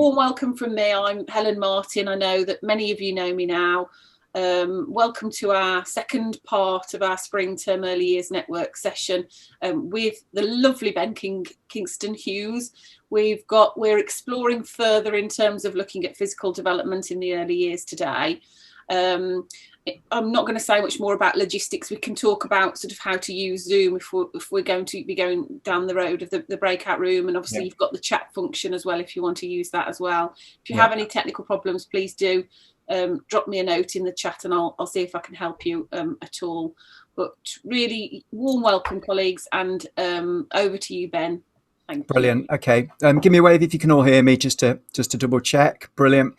warm welcome from me. I'm Helen Martin. I know that many of you know me now. Welcome to our second part of our Spring Term Early Years Network session with the lovely Ben Kingston-Hughes. We're exploring further in terms of looking at physical development in the early years today. I'm not going to say much more about logistics. We can talk about sort of how to use Zoom if we're going to be going down the road of the breakout room, and obviously you've got the chat function as well if you want to use that as well. If you have any technical problems, please do drop me a note in the chat and I'll see if I can help you at all. But really warm welcome, colleagues, and over to you, Ben. Thank Brilliant. You. Okay. Give me a wave if you can all hear me, just to double check. Brilliant.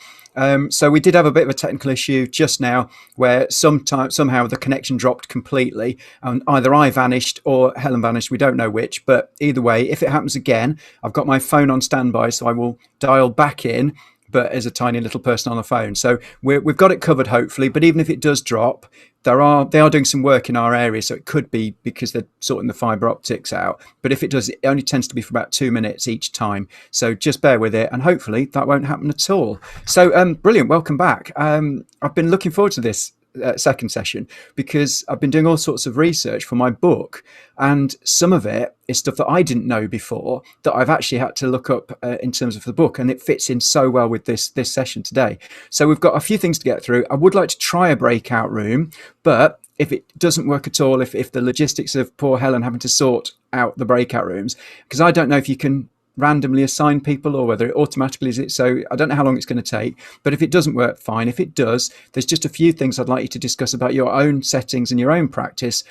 So we did have a bit of a technical issue just now where somehow the connection dropped completely, and either I vanished or Helen vanished. We don't know which, but either way, if it happens again, I've got my phone on standby, so I will dial back in, but as a tiny little person on the phone. So we've got it covered, hopefully. But even if it does drop, they are doing some work in our area, so it could be because they're sorting the fibre optics out. But if it does, it only tends to be for about 2 minutes each time. So just bear with it, and hopefully that won't happen at all. So brilliant, welcome back. I've been looking forward to this second session because I've been doing all sorts of research for my book, and some of it is stuff that I didn't know before that I've actually had to look up in terms of the book, and it fits in so well with this session today. So we've got a few things to get through. I would like to try a breakout room, but if it doesn't work at all, if the logistics of poor Helen having to sort out the breakout rooms, because I don't know if you can randomly assign people or whether it automatically is it. So I don't know how long it's going to take, but if it doesn't work, fine. If it does, there's just a few things I'd like you to discuss about your own settings and your own practice,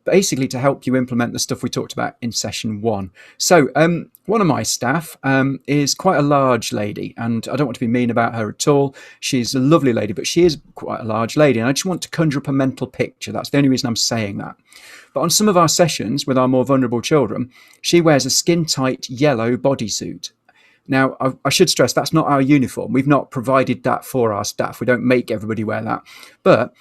basically to help you implement the stuff we talked about in session 1. So one of my staff is quite a large lady, and I don't want to be mean about her at all. She's a lovely lady, but she is quite a large lady, and I just want to conjure up a mental picture. That's the only reason I'm saying that. But on some of our sessions with our more vulnerable children, she wears a skin-tight yellow bodysuit. Now, I should stress that's not our uniform. We've not provided that for our staff. We don't make everybody wear that. But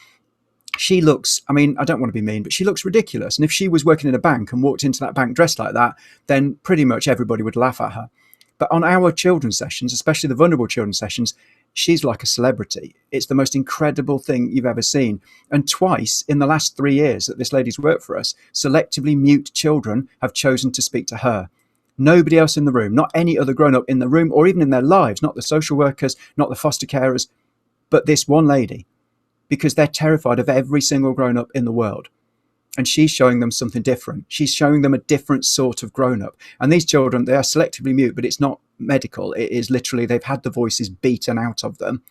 she looks, I mean, I don't want to be mean, but she looks ridiculous. And if she was working in a bank and walked into that bank dressed like that, then pretty much everybody would laugh at her. But on our children's sessions, especially the vulnerable children's sessions, she's like a celebrity. It's the most incredible thing you've ever seen. And twice in the last 3 years that this lady's worked for us, selectively mute children have chosen to speak to her. Nobody else in the room, not any other grown-up in the room or even in their lives, not the social workers, not the foster carers, but this one lady, because they're terrified of every single grown-up in the world. And she's showing them something different. She's showing them a different sort of grown-up. And these children, they are selectively mute, but it's not medical. It is literally they've had the voices beaten out of them.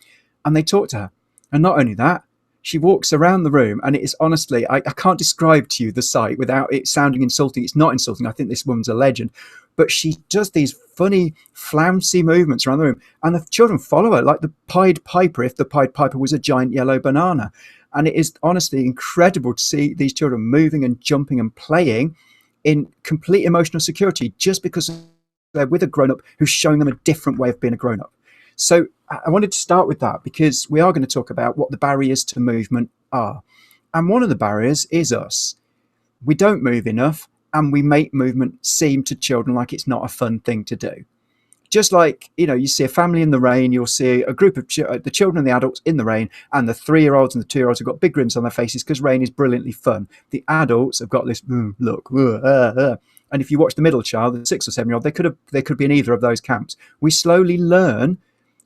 And they talk to her. And not only that, she walks around the room, and it is honestly, I can't describe to you the sight without it sounding insulting. It's not insulting. I think this woman's a legend. But she does these funny, flouncy movements around the room. And the children follow her like the Pied Piper, if the Pied Piper was a giant yellow banana. And it is honestly incredible to see these children moving and jumping and playing in complete emotional security just because they're with a grown-up who's showing them a different way of being a grown-up. So I wanted to start with that because we are going to talk about what the barriers to movement are. And one of the barriers is us. We don't move enough, and we make movement seem to children like it's not a fun thing to do. Just like, you know, you see a family in the rain, you'll see a group of the children and the adults in the rain, and the 3-year-olds and the 2-year-olds have got big grins on their faces because rain is brilliantly fun. The adults have got this, look, and if you watch the middle child, the 6 or 7-year-old, they could be in either of those camps. We slowly learn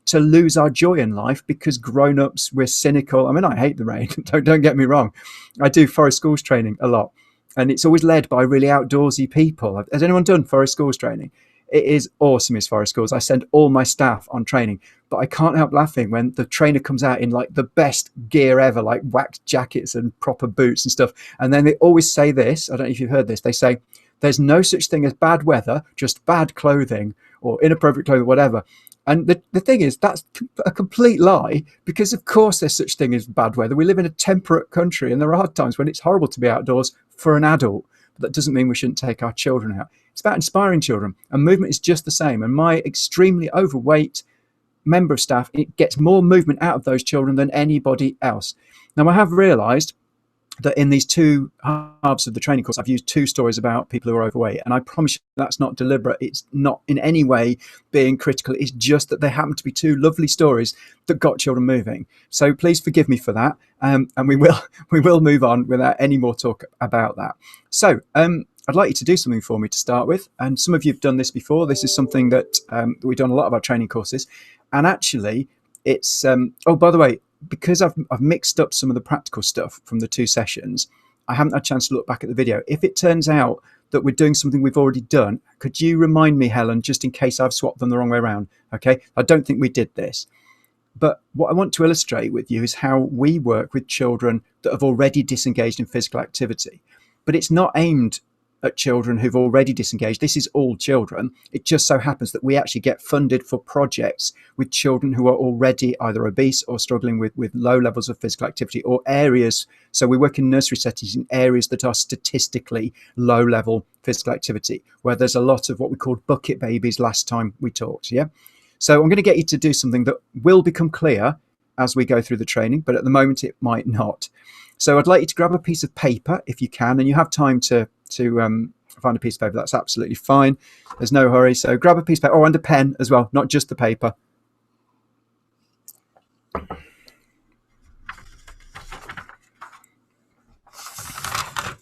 to lose our joy in life because grown-ups, we're cynical. I mean, I hate the rain, don't get me wrong. I do forest schools training a lot, and it's always led by really outdoorsy people. Has anyone done forest schools training? It is awesome, as forest schools. I send all my staff on training, but I can't help laughing when the trainer comes out in like the best gear ever, like wax jackets and proper boots and stuff. And then they always say this, I don't know if you've heard this, they say, there's no such thing as bad weather, just bad clothing or inappropriate clothing, whatever. And the thing is, that's a complete lie, because of course there's such thing as bad weather. We live in a temperate country, and there are times when it's horrible to be outdoors for an adult. But that doesn't mean we shouldn't take our children out. It's about inspiring children, and movement is just the same. And my extremely overweight member of staff, it gets more movement out of those children than anybody else. Now, I have realised that in these two halves of the training course, I've used two stories about people who are overweight. And I promise you that's not deliberate. It's not in any way being critical. It's just that they happen to be two lovely stories that got children moving. So please forgive me for that. And we will move on without any more talk about that. So I'd like you to do something for me to start with. And some of you have done this before. This is something that we've done a lot of our training courses. And actually, it's, oh, by the way, because I've mixed up some of the practical stuff from the two sessions, I haven't had a chance to look back at the video. If it turns out that we're doing something we've already done, could you remind me, Helen, just in case I've swapped them the wrong way around? Okay, I don't think we did this. But what I want to illustrate with you is how we work with children that have already disengaged in physical activity. But it's not aimed at children who've already disengaged. This is all children. It just so happens that we actually get funded for projects with children who are already either obese or struggling with low levels of physical activity, or areas. So we work in nursery settings in areas that are statistically low level physical activity, where there's a lot of what we called bucket babies last time we talked. Yeah. So I'm going to get you to do something that will become clear as we go through the training, but at the moment it might not. So I'd like you to grab a piece of paper if you can, and you have time to find a piece of paper. That's absolutely fine. There's no hurry. So grab a piece of paper, and a pen as well, not just the paper.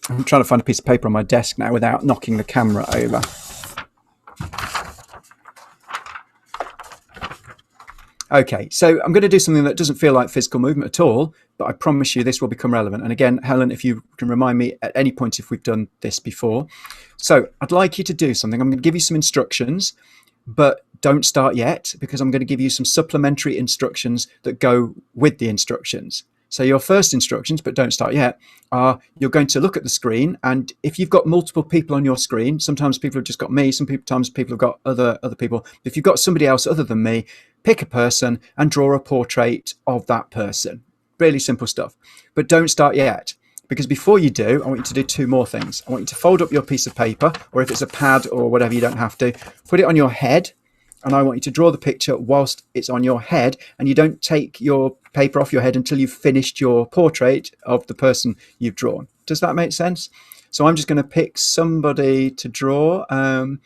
I'm trying to find a piece of paper on my desk now without knocking the camera over. Okay, so I'm going to do something that doesn't feel like physical movement at all, but I promise you this will become relevant. And again, Helen, if you can remind me at any point if we've done this before. So I'd like you to do something. I'm going to give you some instructions, but don't start yet, because I'm going to give you some supplementary instructions that go with the instructions. So your first instructions, but don't start yet, are you're going to look at the screen, and if you've got multiple people on your screen, sometimes people have just got me, sometimes people have got other people. If you've got somebody else other than me, pick a person and draw a portrait of that person. Really simple stuff. But don't start yet, because before you do, I want you to do two more things. I want you to fold up your piece of paper, or if it's a pad or whatever, you don't have to. Put it on your head, and I want you to draw the picture whilst it's on your head, and you don't take your paper off your head until you've finished your portrait of the person you've drawn. Does that make sense? So I'm just going to pick somebody to draw. I'm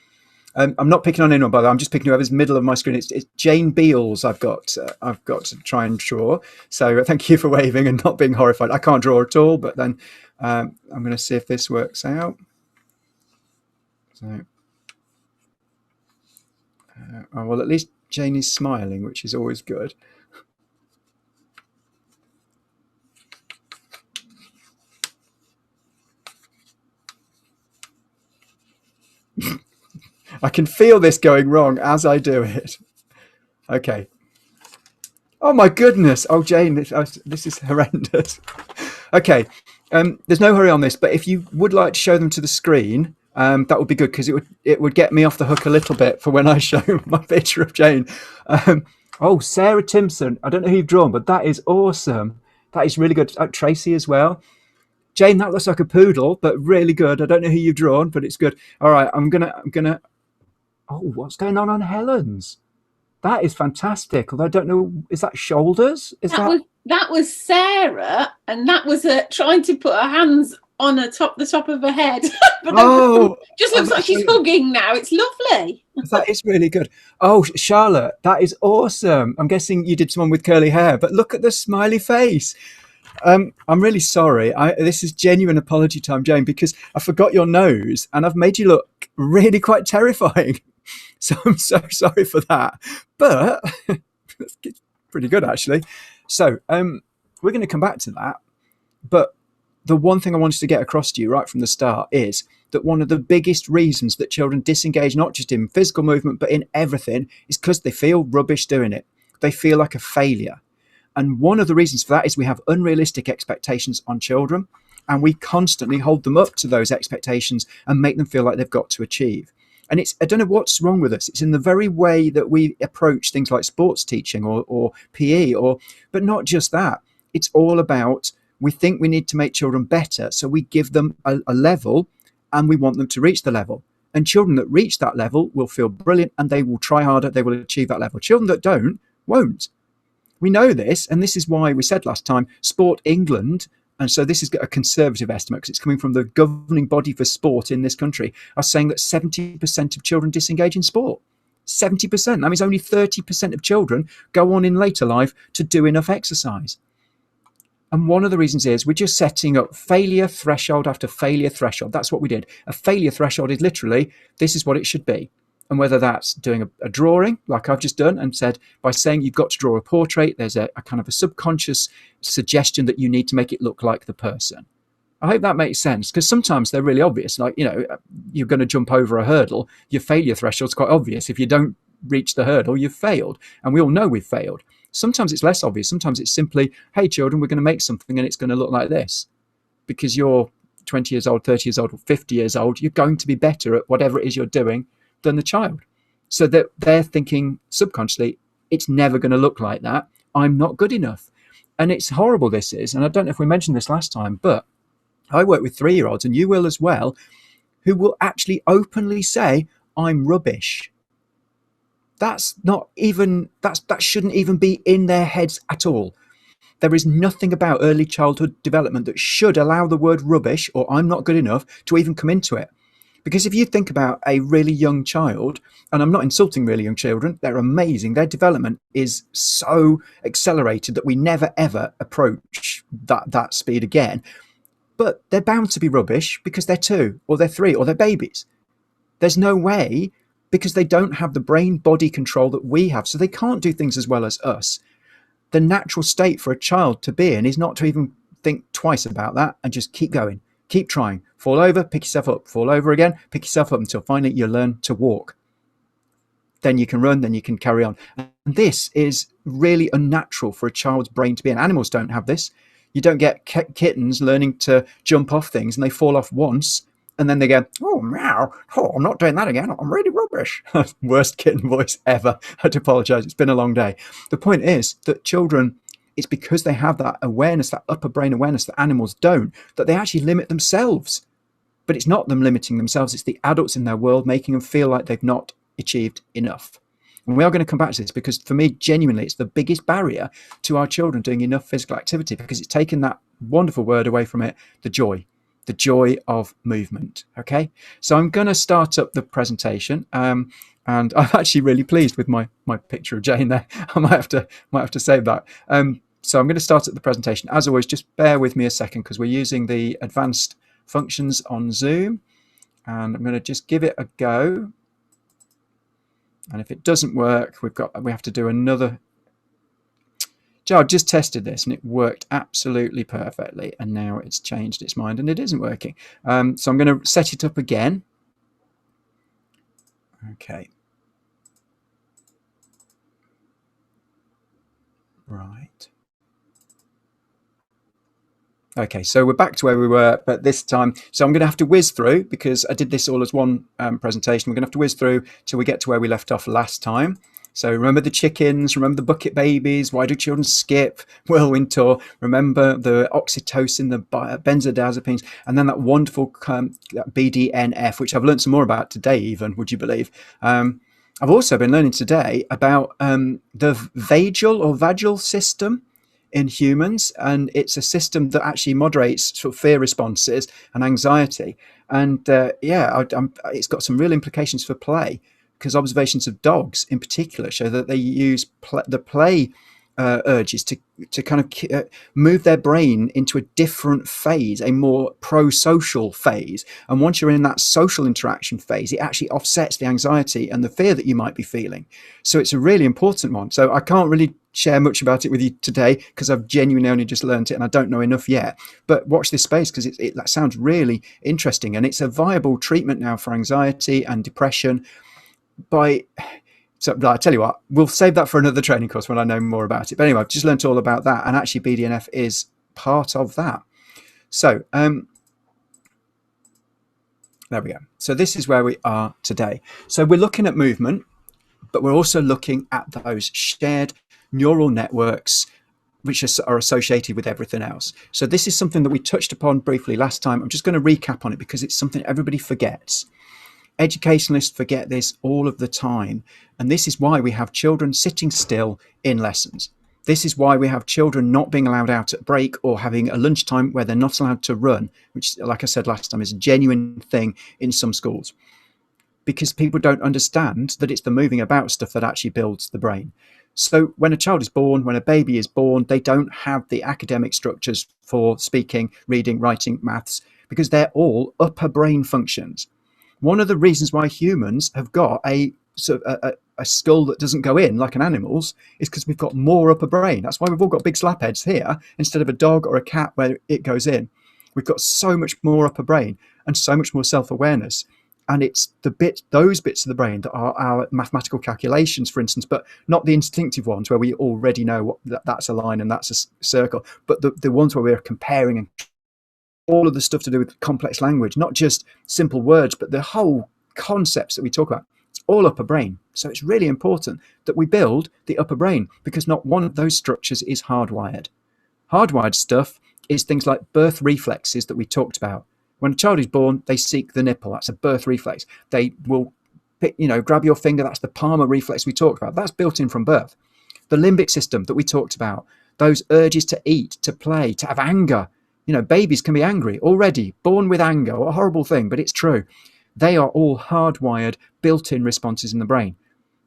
not picking on anyone, by the way. I'm just picking whoever's middle of my screen. It's Jane Beals I've got to try and draw. So thank you for waving and not being horrified. I can't draw at all, but then I'm going to see if this works out. So, well, at least Jane is smiling, which is always good. I can feel this going wrong as I do it. Okay. Oh my goodness. Oh, Jane, this is horrendous. Okay. There's no hurry on this, but if you would like to show them to the screen, that would be good, because it would get me off the hook a little bit for when I show my picture of Jane. Oh, Sarah Timpson. I don't know who you've drawn, but that is awesome. That is really good. Tracy as well. Jane, that looks like a poodle, but really good. I don't know who you've drawn, but it's good. All right, I'm gonna. Oh, what's going on Helen's? That is fantastic. Although I don't know, is that shoulders? That was Sarah, and that was trying to put her hands on the top of her head. But just looks like she's hugging now. It's lovely. That is really good. Oh, Charlotte, that is awesome. I'm guessing you did someone with curly hair, but look at the smiley face. I'm really sorry. This is genuine apology time, Jane, because I forgot your nose and I've made you look really quite terrifying. So I'm so sorry for that. But it's pretty good, actually. So we're going to come back to that. But the one thing I wanted to get across to you right from the start is that one of the biggest reasons that children disengage, not just in physical movement, but in everything, is because they feel rubbish doing it. They feel like a failure. And one of the reasons for that is we have unrealistic expectations on children, and we constantly hold them up to those expectations and make them feel like they've got to achieve. And I don't know what's wrong with us. It's in the very way that we approach things like sports teaching or PE, but not just that. It's all about, we think we need to make children better, so we give them a level and we want them to reach the level. And children that reach that level will feel brilliant and they will try harder, they will achieve that level. Children that don't, won't. We know this, and this is why we said last time, Sport England and so this is a conservative estimate because it's coming from the governing body for sport in this country, are saying that 70% of children disengage in sport. 70%. That means only 30% of children go on in later life to do enough exercise. And one of the reasons is we're just setting up failure threshold after failure threshold. That's what we did. A failure threshold is literally, this is what it should be. And whether that's doing a drawing, like I've just done, and said, by saying you've got to draw a portrait, there's a kind of a subconscious suggestion that you need to make it look like the person. I hope that makes sense, because sometimes they're really obvious. Like, you're going to jump over a hurdle. Your failure threshold's quite obvious. If you don't reach the hurdle, you've failed. And we all know we've failed. Sometimes it's less obvious. Sometimes it's simply, hey, children, we're going to make something and it's going to look like this. Because you're 20 years old, 30 years old, or 50 years old, you're going to be better at whatever it is you're doing than the child. So that they're thinking subconsciously, it's never going to look like that. I'm not good enough. And it's horrible, this is. And I don't know if we mentioned this last time, but I work with 3-year-olds, and you will as well, who will actually openly say, I'm rubbish. That's not even, that shouldn't even be in their heads at all. There is nothing about early childhood development that should allow the word rubbish or I'm not good enough to even come into it. Because if you think about a really young child, and I'm not insulting really young children, they're amazing. Their development is so accelerated that we never ever approach that speed again. But they're bound to be rubbish because they're 2 or they're 3 or they're babies. There's no way, because they don't have the brain body control that we have. So they can't do things as well as us. The natural state for a child to be in is not to even think twice about that and just keep going. Keep trying. Fall over, pick yourself up. Fall over again, pick yourself up until finally you learn to walk. Then you can run, then you can carry on. And this is really unnatural for a child's brain to be in. Animals don't have this. You don't get kittens learning to jump off things and they fall off once and then they go, oh, meow, oh, I'm not doing that again. I'm really rubbish. Worst kitten voice ever. I had to apologize. It's been a long day. The point is that children, it's because they have that awareness, that upper brain awareness that animals don't, that they actually limit themselves. But it's not them limiting themselves. It's the adults in their world making them feel like they've not achieved enough. And we are going to come back to this because for me, genuinely, it's the biggest barrier to our children doing enough physical activity because it's taken that wonderful word away from it, the joy of movement. Okay, so I'm going to start up the presentation. And I'm actually really pleased with my picture of Jane there. I might have to save that. So I'm going to start up the presentation. As always, just bear with me a second because we're using the advanced functions on Zoom. And I'm going to just give it a go. And if it doesn't work, we have to do another. I just tested this and it worked absolutely perfectly. And now it's changed its mind and it isn't working. So I'm going to set it up again. Okay. Right. Okay, so we're back to where we were, but this time, so I'm going to have to whiz through because I did this all as one presentation. We're going to have to whiz through till we get to where we left off last time. So remember the chickens, remember the bucket babies, why do children skip, whirlwind tour, remember the oxytocin, the benzodiazepines, and then that wonderful BDNF, which I've learned some more about today even, would you believe? I've also been learning today about the vagal system in humans, and it's a system that actually moderates sort of fear responses and anxiety. And it's got some real implications for play, because observations of dogs in particular show that they use the play urges to kind of move their brain into a different phase, a more pro-social phase. And once you're in that social interaction phase, it actually offsets the anxiety and the fear that you might be feeling. So it's a really important one. So I can't really share much about it with you today because I've genuinely only just learned it and I don't know enough yet. But watch this space because that sounds really interesting, and it's a viable treatment now for anxiety and depression. So I tell you what, we'll save that for another training course when I know more about it. But anyway, I've just learned all about that, and actually BDNF is part of that. So there we go. So this is where we are today. So we're looking at movement, but we're also looking at those shared neural networks which are associated with everything else. So this is something that we touched upon briefly last time. I'm just going to recap on it because it's something everybody forgets. Educationalists forget this all of the time. And this is why we have children sitting still in lessons. This is why we have children not being allowed out at break or having a lunchtime where they're not allowed to run, which, like I said last time, is a genuine thing in some schools, because people don't understand that it's the moving about stuff that actually builds the brain. So when a child is born, when a baby is born, they don't have the academic structures for speaking, reading, writing, maths, because they're all upper brain functions. One of the reasons why humans have got a sort of a skull that doesn't go in like an animal's is because we've got more upper brain. That's why we've all got big slap heads here instead of a dog or a cat where it goes in. We've got so much more upper brain and so much more self-awareness. And it's those bits of the brain that are our mathematical calculations, for instance, but not the instinctive ones where we already know that's a line and that's a circle, but the ones where we're comparing and all of the stuff to do with complex language, not just simple words, but the whole concepts that we talk about. It's all upper brain. So it's really important that we build the upper brain, because not one of those structures is hardwired. Hardwired stuff is things like birth reflexes that we talked about. When a child is born, they seek the nipple. That's a birth reflex. They will grab your finger. That's the palmar reflex we talked about. That's built in from birth. The limbic system that we talked about, those urges to eat, to play, to have anger. Babies can be angry already, born with anger. What a horrible thing, but it's true. They are all hardwired, built-in responses in the brain.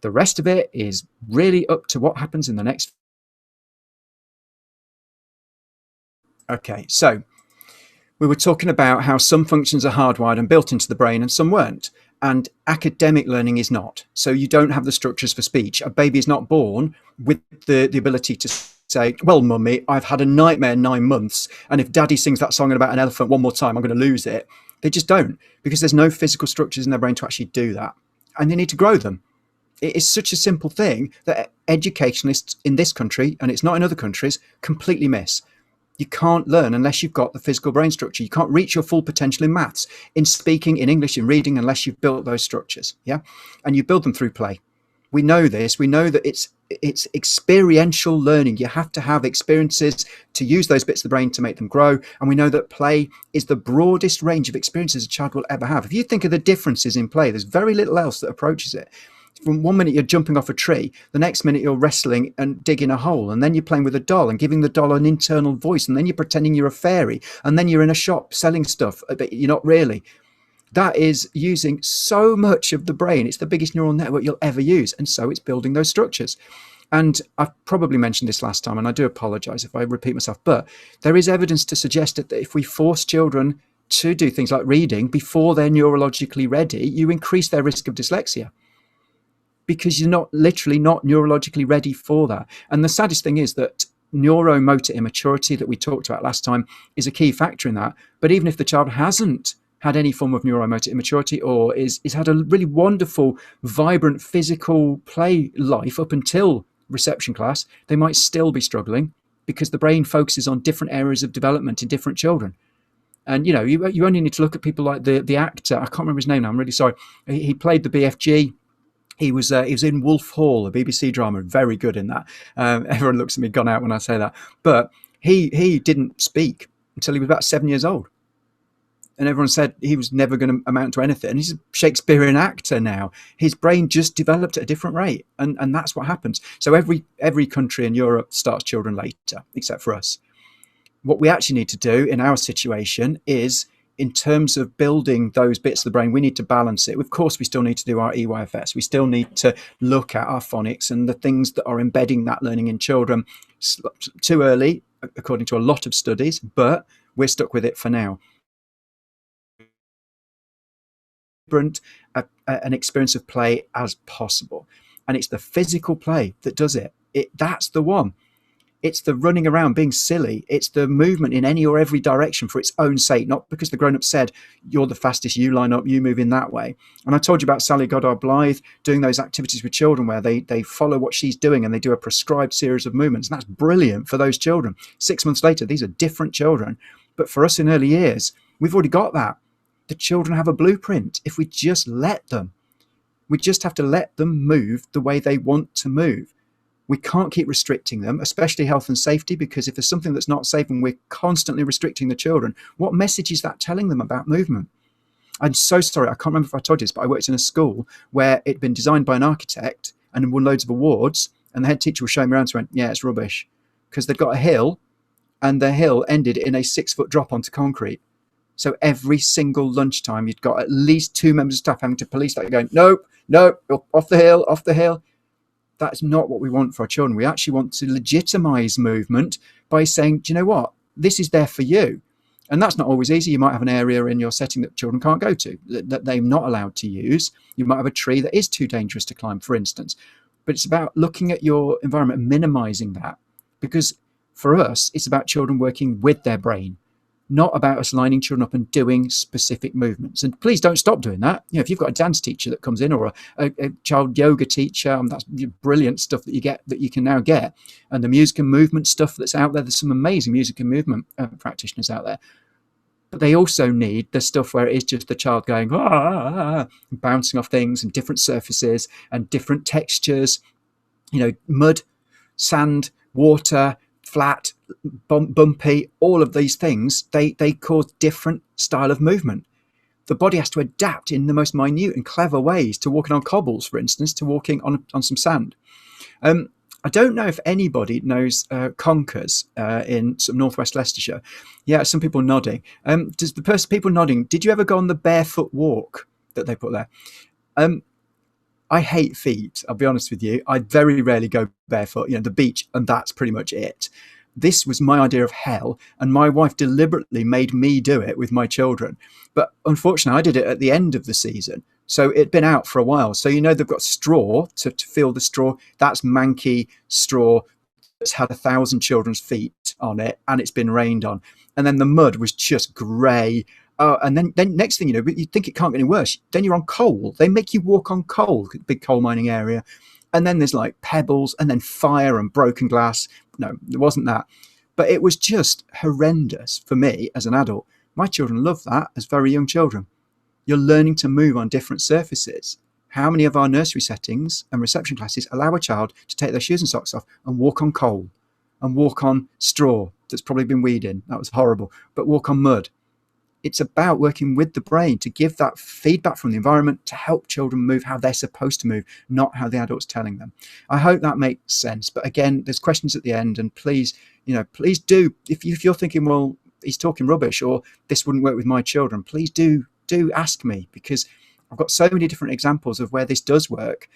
The rest of it is really up to what happens in the next. Okay, so we were talking about how some functions are hardwired and built into the brain and some weren't. And academic learning is not. So you don't have the structures for speech. A baby is not born with the ability to say, well, mummy, I've had a nightmare 9 months, and if daddy sings that song about an elephant one more time, I'm going to lose it. They just don't, because there's no physical structures in their brain to actually do that. And they need to grow them. It is such a simple thing that educationalists in this country, and it's not in other countries, completely miss. You can't learn unless you've got the physical brain structure. You can't reach your full potential in maths, in speaking, in English, in reading, unless you've built those structures. Yeah, and you build them through play. We know this. We know that it's experiential learning. You have to have experiences to use those bits of the brain to make them grow. And we know that play is the broadest range of experiences a child will ever have. If you think of the differences in play, there's very little else that approaches it. From one minute you're jumping off a tree, the next minute you're wrestling and digging a hole, and then you're playing with a doll and giving the doll an internal voice, and then you're pretending you're a fairy, and then you're in a shop selling stuff, but you're not really. That is using so much of the brain. It's the biggest neural network you'll ever use, and so it's building those structures. And I've probably mentioned this last time, and I do apologize if I repeat myself, but there is evidence to suggest that if we force children to do things like reading before they're neurologically ready, you increase their risk of dyslexia, because you're not neurologically ready for that. And the saddest thing is that neuromotor immaturity that we talked about last time is a key factor in that. But even if the child hasn't had any form of neuromotor immaturity, or is had a really wonderful, vibrant physical play life up until reception class, they might still be struggling, because the brain focuses on different areas of development in different children. And you only need to look at people like the actor. I can't remember his name now. I'm really sorry. He played the BFG. He was in Wolf Hall, a BBC drama, very good in that. Everyone looks at me gone out when I say that. But he didn't speak until he was about 7 years old. And everyone said he was never going to amount to anything. And he's a Shakespearean actor now. His brain just developed at a different rate. And that's what happens. So every country in Europe starts children later, except for us. What we actually need to do in our situation is, in terms of building those bits of the brain, we need to balance it. Of course, we still need to do our EYFS. We still need to look at our phonics and the things that are embedding that learning in children too early, according to a lot of studies, but we're stuck with it for now. An experience of play as possible. And it's the physical play that does it. That's the one. It's the running around, being silly. It's the movement in any or every direction for its own sake, not because the grown-up said, you're the fastest, you line up, you move in that way. And I told you about Sally Goddard-Blythe doing those activities with children where they follow what she's doing and they do a prescribed series of movements. And that's brilliant for those children. 6 months later, these are different children. But for us in early years, we've already got that. The children have a blueprint if we just let them. We just have to let them move the way they want to move. We can't keep restricting them, especially health and safety, because if there's something that's not safe and we're constantly restricting the children, what message is that telling them about movement? I'm so sorry, I can't remember if I told you this, but I worked in a school where it'd been designed by an architect and won loads of awards, And the head teacher was showing me around and went, yeah, it's rubbish. Because they'd got a hill, and the hill ended in a 6-foot drop onto concrete. So every single lunchtime, you'd got at least 2 members of staff having to police that, going, nope, off the hill, off the hill. That's not what we want for our children. We actually want to legitimise movement by saying, do you know what? This is there for you. And that's not always easy. You might have an area in your setting that children can't go to, that they're not allowed to use. You might have a tree that is too dangerous to climb, for instance. But it's about looking at your environment and minimising that. Because for us, it's about children working with their brain, not about us lining children up and doing specific movements. And please don't stop doing that. If you've got a dance teacher that comes in, or a child yoga teacher, that's brilliant stuff that you can now get. And the music and movement stuff that's out there, there's some amazing music and movement practitioners out there. But they also need the stuff where it is just the child going, bouncing off things and different surfaces and different textures, mud, sand, water, flat, bumpy, all of these things, they cause different style of movement. The body has to adapt in the most minute and clever ways to walking on cobbles, for instance, to walking on some sand. I don't know if anybody knows Conkers in sort of northwest Leicestershire. Yeah, some people nodding. People nodding, did you ever go on the barefoot walk that they put there? I hate feet, I'll be honest with you. I very rarely go barefoot, the beach, and that's pretty much it. This was my idea of hell, and my wife deliberately made me do it with my children. But unfortunately, I did it at the end of the season. So it'd been out for a while. So, they've got straw to fill the straw. That's manky straw that's had 1,000 children's feet on it, and it's been rained on. And then the mud was just grey. And then next thing you know, you think it can't get any worse. Then you're on coal. They make you walk on coal, big coal mining area. And then there's like pebbles and then fire and broken glass. No, it wasn't that. But it was just horrendous for me as an adult. My children love that as very young children. You're learning to move on different surfaces. How many of our nursery settings and reception classes allow a child to take their shoes and socks off and walk on coal and walk on straw that's probably been weed in? That was horrible. But walk on mud. It's about working with the brain to give that feedback from the environment to help children move how they're supposed to move, not how the adult's telling them. I hope that makes sense. But again, there's questions at the end, and please do, if you're thinking, well, he's talking rubbish or this wouldn't work with my children, please do ask me, because I've got so many different examples of where this does work.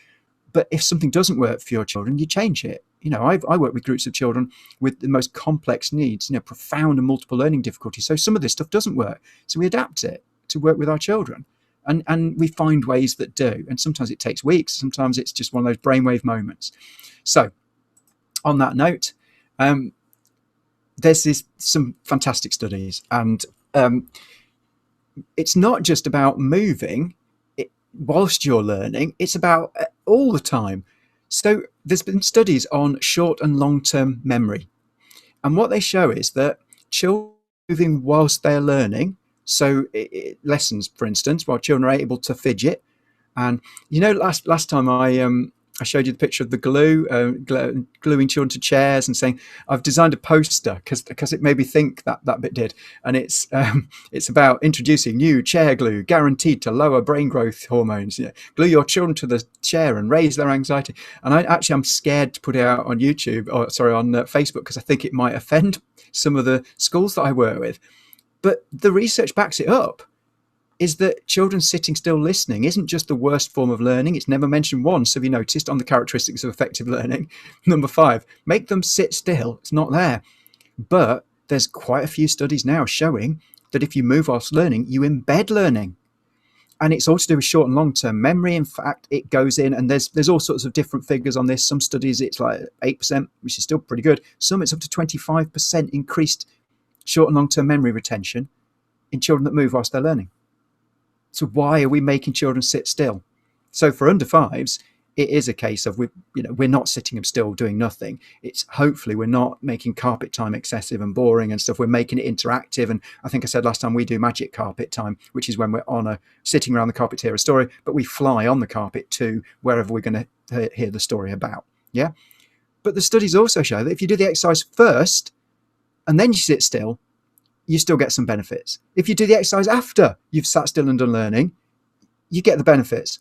But if something doesn't work for your children, you change it. I work with groups of children with the most complex needs, profound and multiple learning difficulties. So some of this stuff doesn't work. So we adapt it to work with our children. And we find ways that do. And sometimes it takes weeks. Sometimes it's just one of those brainwave moments. So on that note, there's some fantastic studies. And it's not just about moving whilst you're learning. It's about all the time. So there's been studies on short and long-term memory. And what they show is that children moving whilst they're learning, so lessons, for instance, while children are able to fidget. And, last time I showed you the picture of the gluing children to chairs and saying, I've designed a poster because it made me think that bit did. And it's about introducing new chair glue guaranteed to lower brain growth hormones. Glue your children to the chair and raise their anxiety. And I'm scared to put it out on YouTube, on Facebook, because I think it might offend some of the schools that I work with. But the research backs it up. Is that children sitting still listening isn't just the worst form of learning. It's never mentioned once, have you noticed, on the characteristics of effective learning. Number 5, make them sit still. It's not there. But there's quite a few studies now showing that if you move whilst learning, you embed learning. And it's all to do with short and long-term memory. In fact, it goes in, and there's all sorts of different figures on this. Some studies, it's like 8%, which is still pretty good. Some, it's up to 25% increased short and long-term memory retention in children that move whilst they're learning. So why are we making children sit still? So for under 5s, it is a case of we're not sitting them still doing nothing. It's hopefully we're not making carpet time excessive and boring and stuff. We're making it interactive. And I think I said last time, we do magic carpet time, which is when we're sitting around the carpet to hear a story, but we fly on the carpet to wherever we're going to hear the story about. Yeah. But the studies also show that if you do the exercise first and then you sit still, you still get some benefits. If you do the exercise after you've sat still and done learning, you get the benefits.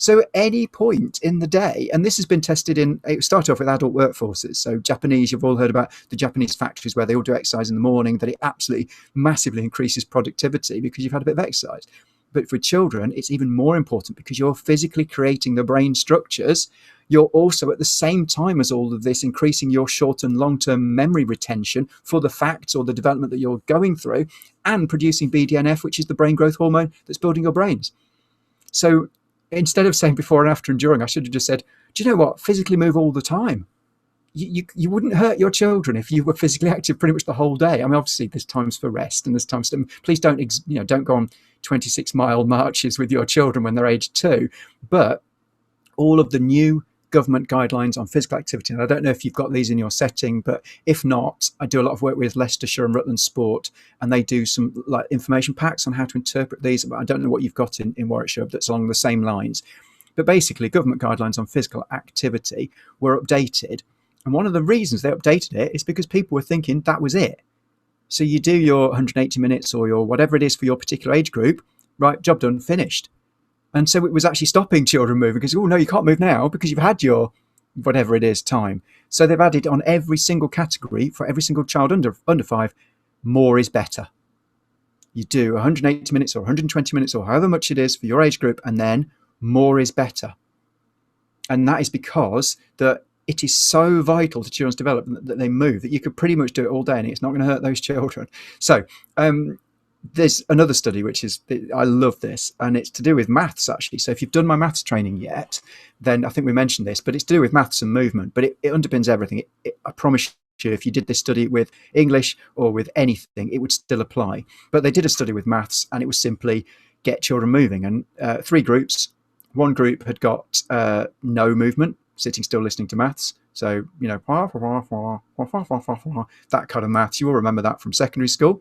So at any point in the day, and this has been tested it started off with adult workforces. So Japanese, you've all heard about the Japanese factories where they all do exercise in the morning, that it absolutely massively increases productivity because you've had a bit of exercise. But for children, it's even more important because you're physically creating the brain structures. You're also at the same time as all of this increasing your short and long-term memory retention for the facts or the development that you're going through, and producing BDNF, which is the brain growth hormone that's building your brains. So instead of saying before and after and during, I should have just said, do you know what? Physically move all the time. You wouldn't hurt your children if you were physically active pretty much the whole day. I mean, obviously there's times for rest and there's times to, please don't go on 26-mile marches with your children when they're age 2. But all of the new government guidelines on physical activity, and I don't know if you've got these in your setting, but if not, I do a lot of work with Leicestershire and Rutland Sport, and they do some like information packs on how to interpret these. I don't know what you've got in Warwickshire that's along the same lines. But basically, government guidelines on physical activity were updated. And one of the reasons they updated it is because people were thinking that was it. So you do your 180 minutes or your whatever it is for your particular age group, right, job done, finished. And so it was actually stopping children moving because, oh, no, you can't move now because you've had your whatever it is time. So they've added on every single category for every single child under 5, more is better. You do 180 minutes or 120 minutes or however much it is for your age group, and then more is better. And that is because it is so vital to children's development that they move that you could pretty much do it all day and it's not going to hurt those children. So there's another study which is, I love this, and it's to do with maths actually. So if you've done my maths training yet, then I think we mentioned this, but it's to do with maths and movement, but it underpins everything. I promise you, if you did this study with English or with anything, it would still apply. But they did a study with maths, and it was simply get children moving. And 3 groups. One group had got no movement, sitting still listening to maths. So, that kind of maths. You will remember that from secondary school.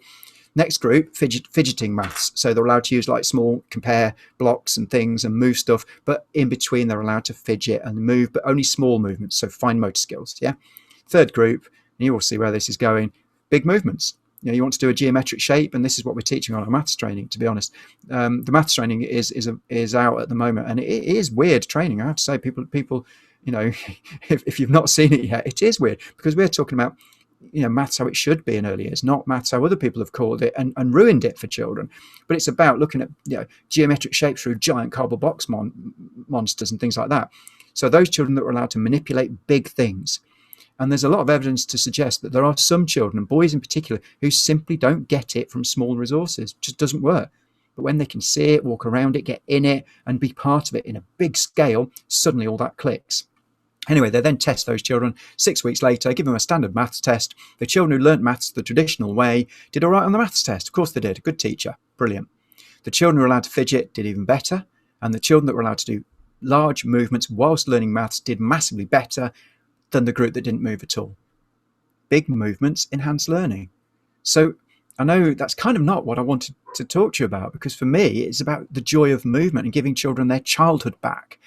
Next group, fidgeting maths. So they're allowed to use like small compare blocks and things and move stuff, but in between they're allowed to fidget and move, but only small movements. So fine motor skills. Yeah. Third group, and you will see where this is going, big movements. You want to do a geometric shape, and this is what we're teaching on our maths training, to be honest. The maths training is out at the moment, and it is weird training. I have to say, people, if you've not seen it yet, it is weird because we're talking about, maths how it should be in early years, not maths how other people have called it and ruined it for children. But it's about looking at geometric shapes through giant cardboard box monsters and things like that. So those children that were allowed to manipulate big things. And there's a lot of evidence to suggest that there are some children, and boys in particular, who simply don't get it from small resources. It just doesn't work. But when they can see it, walk around it, get in it, and be part of it in a big scale, suddenly all that clicks. Anyway, they then test those children 6 weeks later, give them a standard maths test. The children who learnt maths the traditional way did all right on the maths test. Of course they did. A good teacher. Brilliant. The children who were allowed to fidget did even better. And the children that were allowed to do large movements whilst learning maths did massively better than the group that didn't move at all. Big movements enhance learning. So I know that's kind of not what I wanted to talk to you about, because for me, it's about the joy of movement and giving children their childhood back,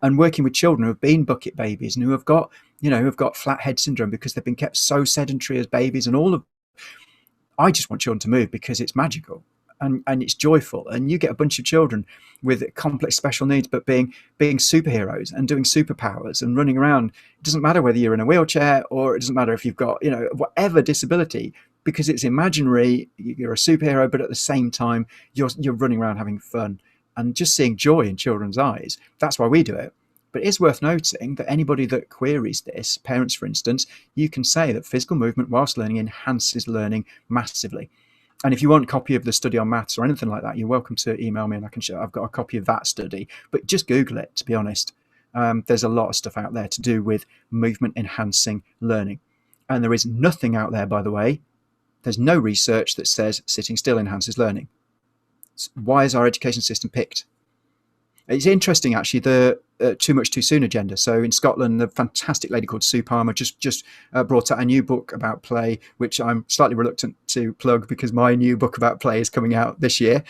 and working with children who have been bucket babies and who have got flat head syndrome because they've been kept so sedentary as babies, and I just want children to move because it's magical. And it's joyful, and you get a bunch of children with complex special needs, but being superheroes and doing superpowers and running around. It doesn't matter whether you're in a wheelchair, or it doesn't matter if you've got whatever disability, because it's imaginary. You're a superhero, but at the same time you're running around having fun and just seeing joy in children's eyes. That's why we do it. But it is worth noting that anybody that queries this, parents for instance, you can say that physical movement whilst learning enhances learning massively. And if you want a copy of the study on maths or anything like that, you're welcome to email me and I can show. I've got a copy of that study, but just Google it, to be honest. There's a lot of stuff out there to do with movement enhancing learning. And there is nothing out there, by the way. There's no research that says sitting still enhances learning. Why is our education system picked? It's interesting, actually, the too much too soon agenda. So in Scotland, the fantastic lady called Sue Palmer just brought out a new book about play, which I'm slightly reluctant to plug because my new book about play is coming out this year.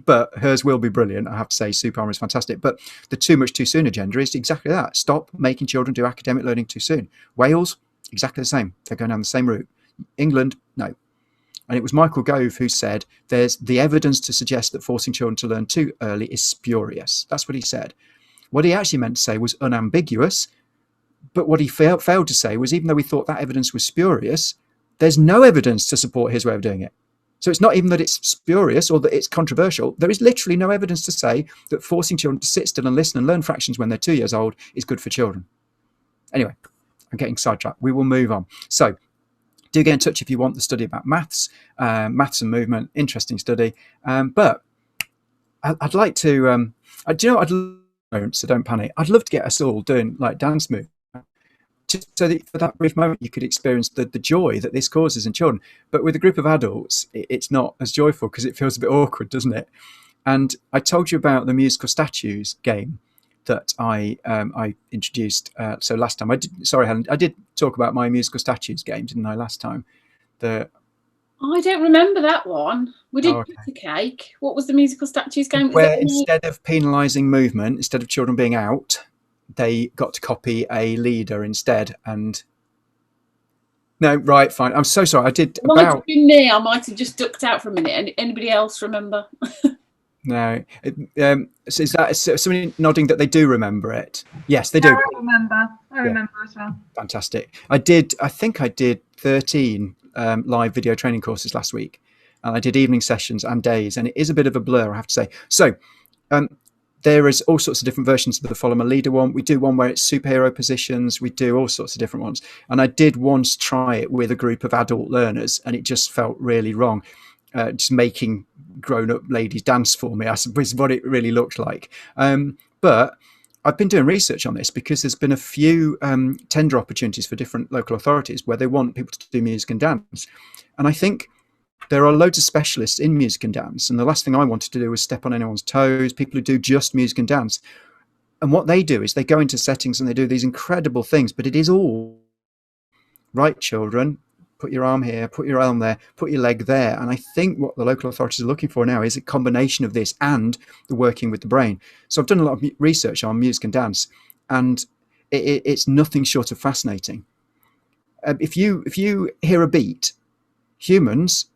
But hers will be brilliant. I have to say, Sue Palmer is fantastic. But the too much too soon agenda is exactly that. Stop making children do academic learning too soon. Wales, exactly the same. They're going down the same route. England, no. And it was Michael Gove who said, there's the evidence to suggest that forcing children to learn too early is spurious. That's what he said. What he actually meant to say was unambiguous, but what he failed to say was, even though we thought that evidence was spurious, there's no evidence to support his way of doing it. So it's not even that it's spurious or that it's controversial. There is literally no evidence to say that forcing children to sit still and listen and learn fractions when they're 2 years old is good for children. Anyway, I'm getting sidetracked. We will move on. So do get in touch if you want the study about maths and movement. Interesting study. But I'd like to, do you know what so don't panic. I'd love to get us all doing like dance moves, just so that for that brief moment you could experience the joy that this causes in children. But with a group of adults, it's not as joyful because it feels a bit awkward, doesn't it? And I told you about the musical statues game that I introduced. So last time, sorry, Helen, I did talk about my musical statues game, didn't I, last time? I don't remember that one. We did a cake. What was the musical statues game? Where instead of penalising movement, instead of children being out, they got to copy a leader instead. And no, right, fine. I'm so sorry. I did. Might have been me. I might have just ducked out for a minute. Anybody else remember? No. So is that somebody nodding that they do remember it? Yes, they do. I remember. I remember as well. Fantastic. I think I did 13 live video training courses last week. And I did evening sessions and days, and it is a bit of a blur, I have to say. So there is all sorts of different versions of the Follow My Leader one. We do one where it's superhero positions. We do all sorts of different ones. And I did once try it with a group of adult learners, and it just felt really wrong. Just making grown-up ladies dance for me, I suppose, is what it really looked like. But I've been doing research on this because there's been a few tender opportunities for different local authorities where they want people to do music and dance. And I think there are loads of specialists in music and dance. And the last thing I wanted to do was step on anyone's toes, people who do just music and dance. And what they do is they go into settings and they do these incredible things, but it is all right, children. Put your arm here, put your arm there, put your leg there. And I think what the local authorities are looking for now is a combination of this and the working with the brain. So I've done a lot of research on music and dance, and it's nothing short of fascinating. If you hear a beat, humans,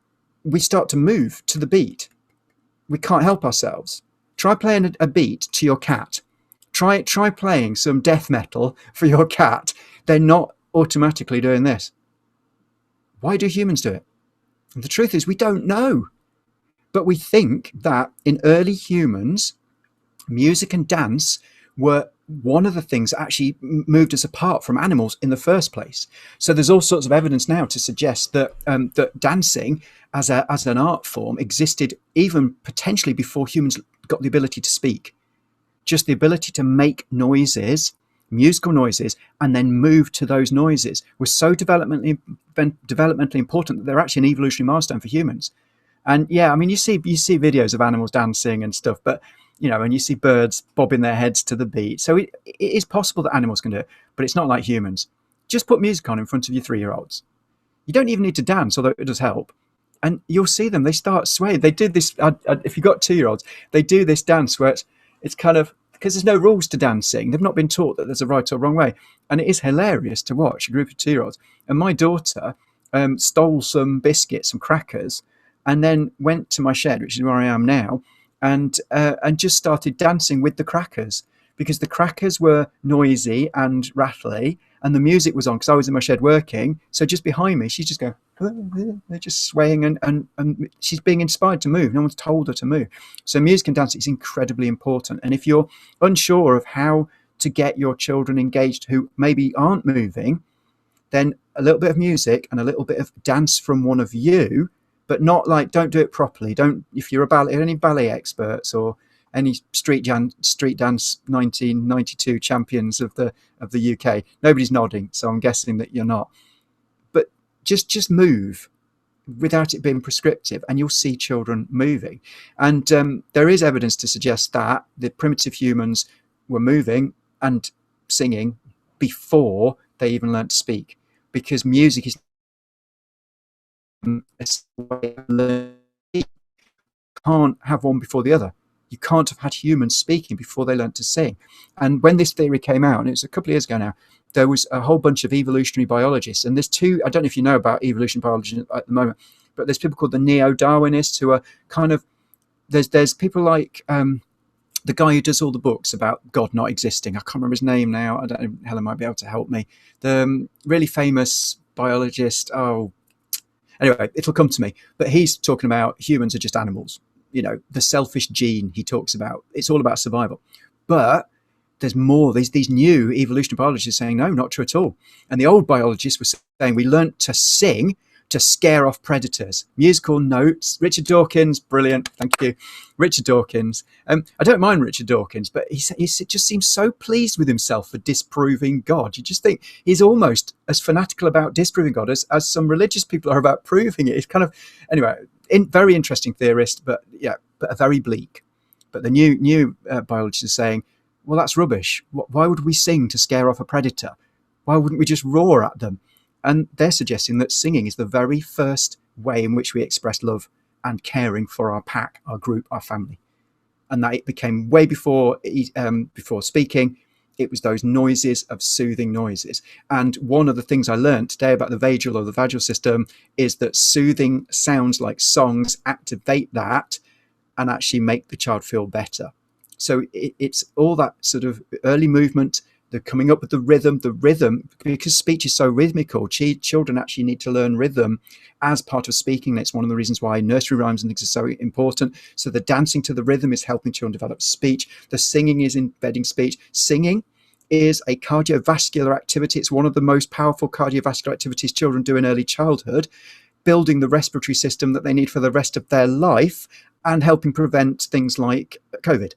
we start to move to the beat. We can't help ourselves. Try playing a beat to your cat. Try playing some death metal for your cat. They're not automatically doing this. Why do humans do it? And the truth is we don't know. But we think that in early humans, music and dance were one of the things that actually moved us apart from animals in the first place. So there's all sorts of evidence now to suggest that that dancing as an art form existed even potentially before humans got the ability to speak. Just the ability to make noises, musical noises, and then move to those noises was so developmentally important that they're actually an evolutionary milestone for humans. And yeah, I mean, you see videos of animals dancing and stuff, but and you see birds bobbing their heads to the beat. So it is possible that animals can do it, but it's not like humans. Just put music on in front of your 3-year-olds. You don't even need to dance, although it does help. And you'll see them, they start swaying. They do this, if you've got 2-year-olds, they do this dance where it's kind of, because there's no rules to dancing. They've not been taught that there's a right or wrong way. And it is hilarious to watch a group of 2-year-olds. And my daughter stole some biscuits, some crackers, and then went to my shed, which is where I am now, and just started dancing with the crackers, because the crackers were noisy and rattly, and the music was on because I was in my shed working. So just behind me, she's just going, they're just swaying, and she's being inspired to move. No one's told her to move. So music and dance is incredibly important. And if you're unsure of how to get your children engaged who maybe aren't moving, then a little bit of music and a little bit of dance from one of you, but not like, don't do it properly. Don't, if you're any ballet experts or any street dance 1992 champions of the UK, nobody's nodding, so I'm guessing that you're not. But just move without it being prescriptive, and you'll see children moving. And there is evidence to suggest that the primitive humans were moving and singing before they even learned to speak, because music is you can't have one before the other. You can't have had humans speaking before they learned to sing. And when this theory came out, and it was a couple of years ago now, there was a whole bunch of evolutionary biologists. And there's two, I don't know if you know about evolutionary biology at the moment, but there's people called the neo-Darwinists who are kind of, there's people like the guy who does all the books about God not existing. I can't remember his name now. I don't know, Helen might be able to help me. The really famous biologist. Oh, anyway, it'll come to me. But he's talking about humans are just animals. The selfish gene he talks about. It's all about survival. But there's more. These new evolutionary biologists saying, no, not true at all. And the old biologists were saying we learnt to sing to scare off predators. Musical notes. Richard Dawkins, brilliant. Thank you. Richard Dawkins. I don't mind Richard Dawkins, but he just seems so pleased with himself for disproving God. You just think he's almost as fanatical about disproving God as some religious people are about proving it. It's kind of, anyway, very interesting theorist, but a very bleak. But the new biologists are saying, well, that's rubbish. Why would we sing to scare off a predator? Why wouldn't we just roar at them? And they're suggesting that singing is the very first way in which we express love and caring for our pack, our group, our family. And that it became way before speaking. It was those noises of soothing noises. And one of the things I learned today about the vagal or the vagal system is that soothing sounds like songs activate that and actually make the child feel better. So it's all that sort of early movement, the coming up with the rhythm, because speech is so rhythmical. Children actually need to learn rhythm as part of speaking. That's one of the reasons why nursery rhymes and things are so important. So the dancing to the rhythm is helping children develop speech. The singing is embedding speech. Singing is a cardiovascular activity. It's one of the most powerful cardiovascular activities children do in early childhood, building the respiratory system that they need for the rest of their life and helping prevent things like COVID.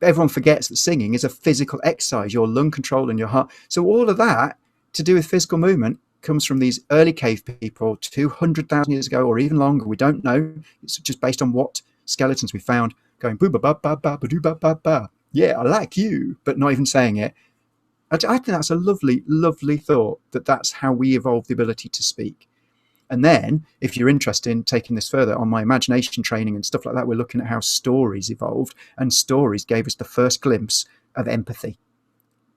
Everyone forgets that singing is a physical exercise, your lung control and your heart. So all of that to do with physical movement comes from these early cave people 200,000 years ago or even longer. We don't know. It's just based on what skeletons we found going boo ba ba ba ba ba doo ba ba ba. Yeah, I like you, but not even saying it. I think that's a lovely, lovely thought that that's how we evolved the ability to speak. And then, if you're interested in taking this further on my imagination training and stuff like that, we're looking at how stories evolved, and stories gave us the first glimpse of empathy,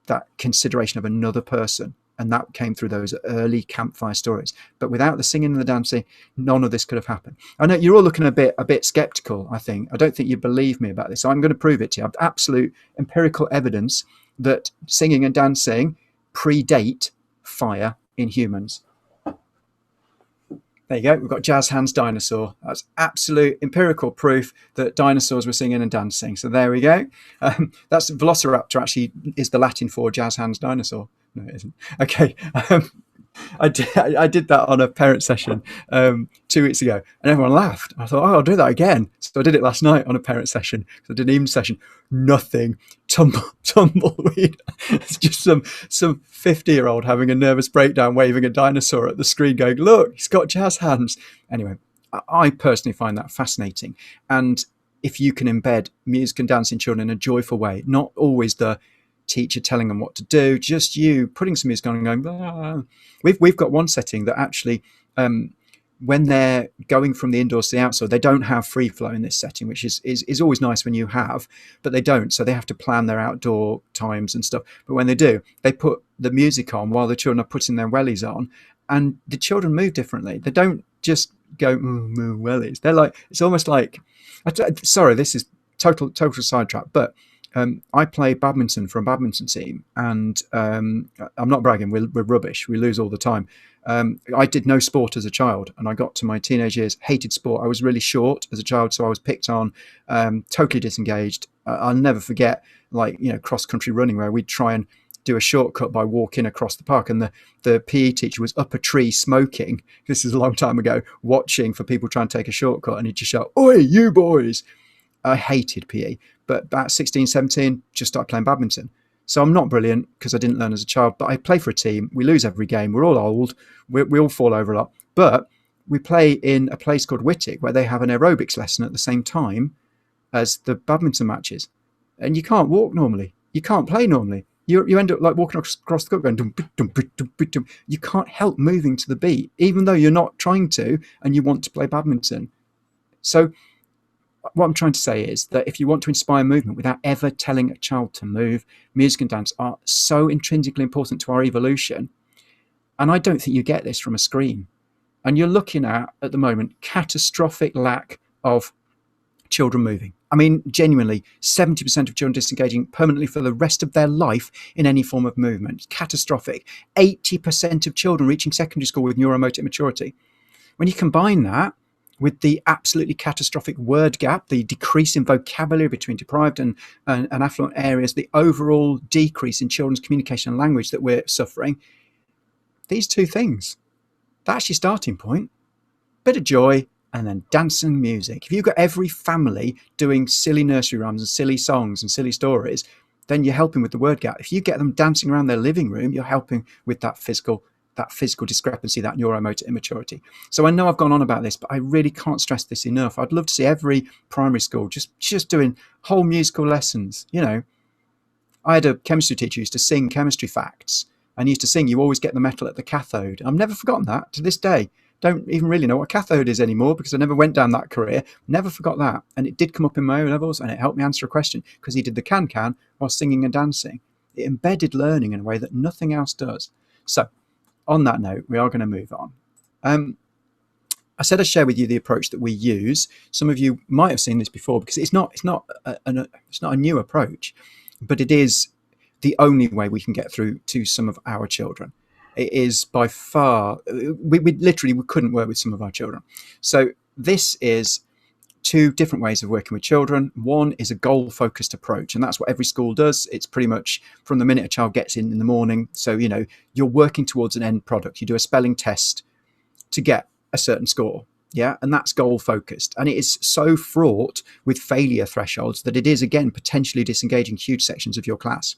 that consideration of another person. And that came through those early campfire stories. But without the singing and the dancing, none of this could have happened. I know you're all looking a bit skeptical, I think. I don't think you believe me about this. So I'm going to prove it to you. I have absolute empirical evidence that singing and dancing predate fire in humans. There you go. We've got jazz hands dinosaur. That's absolute empirical proof that dinosaurs were singing and dancing. So there we go. That's Velociraptor actually is the Latin for jazz hands dinosaur. No, it isn't. Okay. I did that on a parent session 2 weeks ago and everyone laughed. I thought, I'll do that again. So I did it last night on a parent session. So I did an evening session. Nothing. Tumbleweed. It's just some 50-year-old having a nervous breakdown, waving a dinosaur at the screen going, look, he's got jazz hands. Anyway, I personally find that fascinating. And if you can embed music and dance in children in a joyful way, not always the teacher telling them what to do, just you putting some music on and going, blah. We've got one setting that actually when they're going from the indoors to the outside, they don't have free flow in this setting, which is always nice when you have, but they don't. So they have to plan their outdoor times and stuff. But when they do, they put the music on while the children are putting their wellies on, and the children move differently. They don't just go move wellies. They're like, it's almost like, sorry, this is total sidetrack, but I play badminton for a badminton team, and I'm not bragging, we're rubbish. We lose all the time. I did no sport as a child, and I got to my teenage years, hated sport. I was really short as a child, so I was picked on, totally disengaged. I'll never forget, cross-country running, where we'd try and do a shortcut by walking across the park, and the PE teacher was up a tree smoking. This is a long time ago, watching for people trying to take a shortcut, and he'd just shout, "Oi, you boys!" I hated PE, but about 16, 17, just started playing badminton. So I'm not brilliant because I didn't learn as a child, but I play for a team. We lose every game. We're all old. We all fall over a lot. But we play in a place called Whittick, where they have an aerobics lesson at the same time as the badminton matches. And you can't walk normally. You can't play normally. You end up like walking across the court going, dum, dum, dum, dum, dum. You can't help moving to the beat, even though you're not trying to and you want to play badminton. So what I'm trying to say is that if you want to inspire movement without ever telling a child to move, music and dance are so intrinsically important to our evolution. And I don't think you get this from a screen. And you're looking at the moment, catastrophic lack of children moving. I mean, genuinely, 70% of children disengaging permanently for the rest of their life in any form of movement. It's catastrophic. 80% of children reaching secondary school with neuromotor immaturity. When you combine that with the absolutely catastrophic word gap, the decrease in vocabulary between deprived and affluent areas, the overall decrease in children's communication and language that we're suffering, these two things, that's your starting point. Bit of joy, and then dancing music. If you've got every family doing silly nursery rhymes and silly songs and silly stories, then you're helping with the word gap. If you get them dancing around their living room, you're helping with that physical discrepancy, that neuromotor immaturity. So I know I've gone on about this, but I really can't stress this enough. I'd love to see every primary school just doing whole musical lessons. You know, I had a chemistry teacher who used to sing chemistry facts, and he used to sing, "You always get the metal at the cathode." I've never forgotten that to this day. Don't even really know what a cathode is anymore because I never went down that career. Never forgot that. And it did come up in my O-levels, and it helped me answer a question because he did the can while singing and dancing. It embedded learning in a way that nothing else does. So on that note, we are going to move on. I said I'd share with you the approach that we use. Some of you might have seen this before because it's not a new approach, but it is the only way we can get through to some of our children. It is by far, we couldn't work with some of our children. So this is two different ways of working with children. One is a goal-focused approach, and that's what every school does. It's pretty much from the minute a child gets in the morning. So, you know, you're working towards an end product. You do a spelling test to get a certain score. Yeah, and that's goal-focused. And it is so fraught with failure thresholds that it is, again, potentially disengaging huge sections of your class.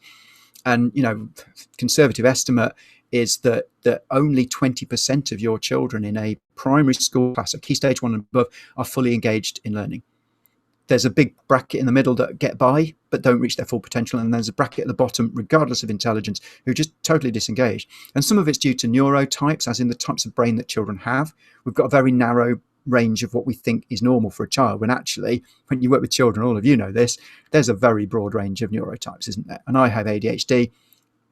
And, you know, conservative estimate is that only 20% of your children in a primary school class, a key stage 1 and above, are fully engaged in learning. There's a big bracket in the middle that get by but don't reach their full potential, and there's a bracket at the bottom, regardless of intelligence, who are just totally disengaged. And some of it's due to neurotypes, as in the types of brain that children have. We've got a very narrow range of what we think is normal for a child, when actually, when you work with children, all of you know this, there's a very broad range of neurotypes, isn't there? And I have ADHD.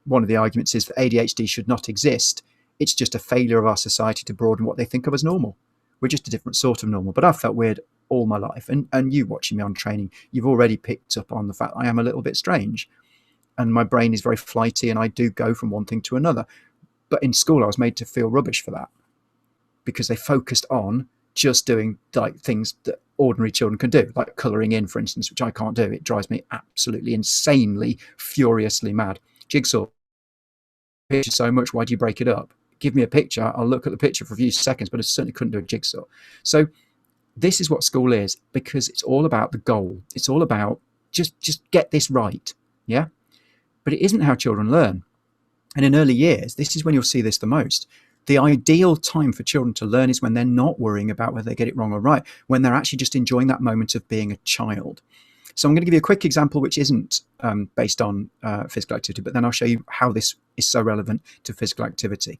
One of the arguments is that ADHD should not exist. It's just a failure of our society to broaden what they think of as normal. We're just a different sort of normal. But I've felt weird all my life. And you watching me on training, you've already picked up on the fact I am a little bit strange. And my brain is very flighty, and I do go from one thing to another. But in school, I was made to feel rubbish for that, because they focused on just doing like things that ordinary children can do, like colouring in, for instance, which I can't do. It drives me absolutely insanely, furiously mad. Jigsaw picture so much, why do you break it up? Give me a picture, I'll look at the picture for a few seconds, but I certainly couldn't do a jigsaw. So this is what school is, because it's all about the goal. It's all about just get this right. Yeah, but it isn't how children learn. And in early years, this is when you'll see this the most. The ideal time for children to learn is when they're not worrying about whether they get it wrong or right, when they're actually just enjoying that moment of being a child. So I'm going to give you a quick example which isn't based on physical activity, but then I'll show you how this is so relevant to physical activity.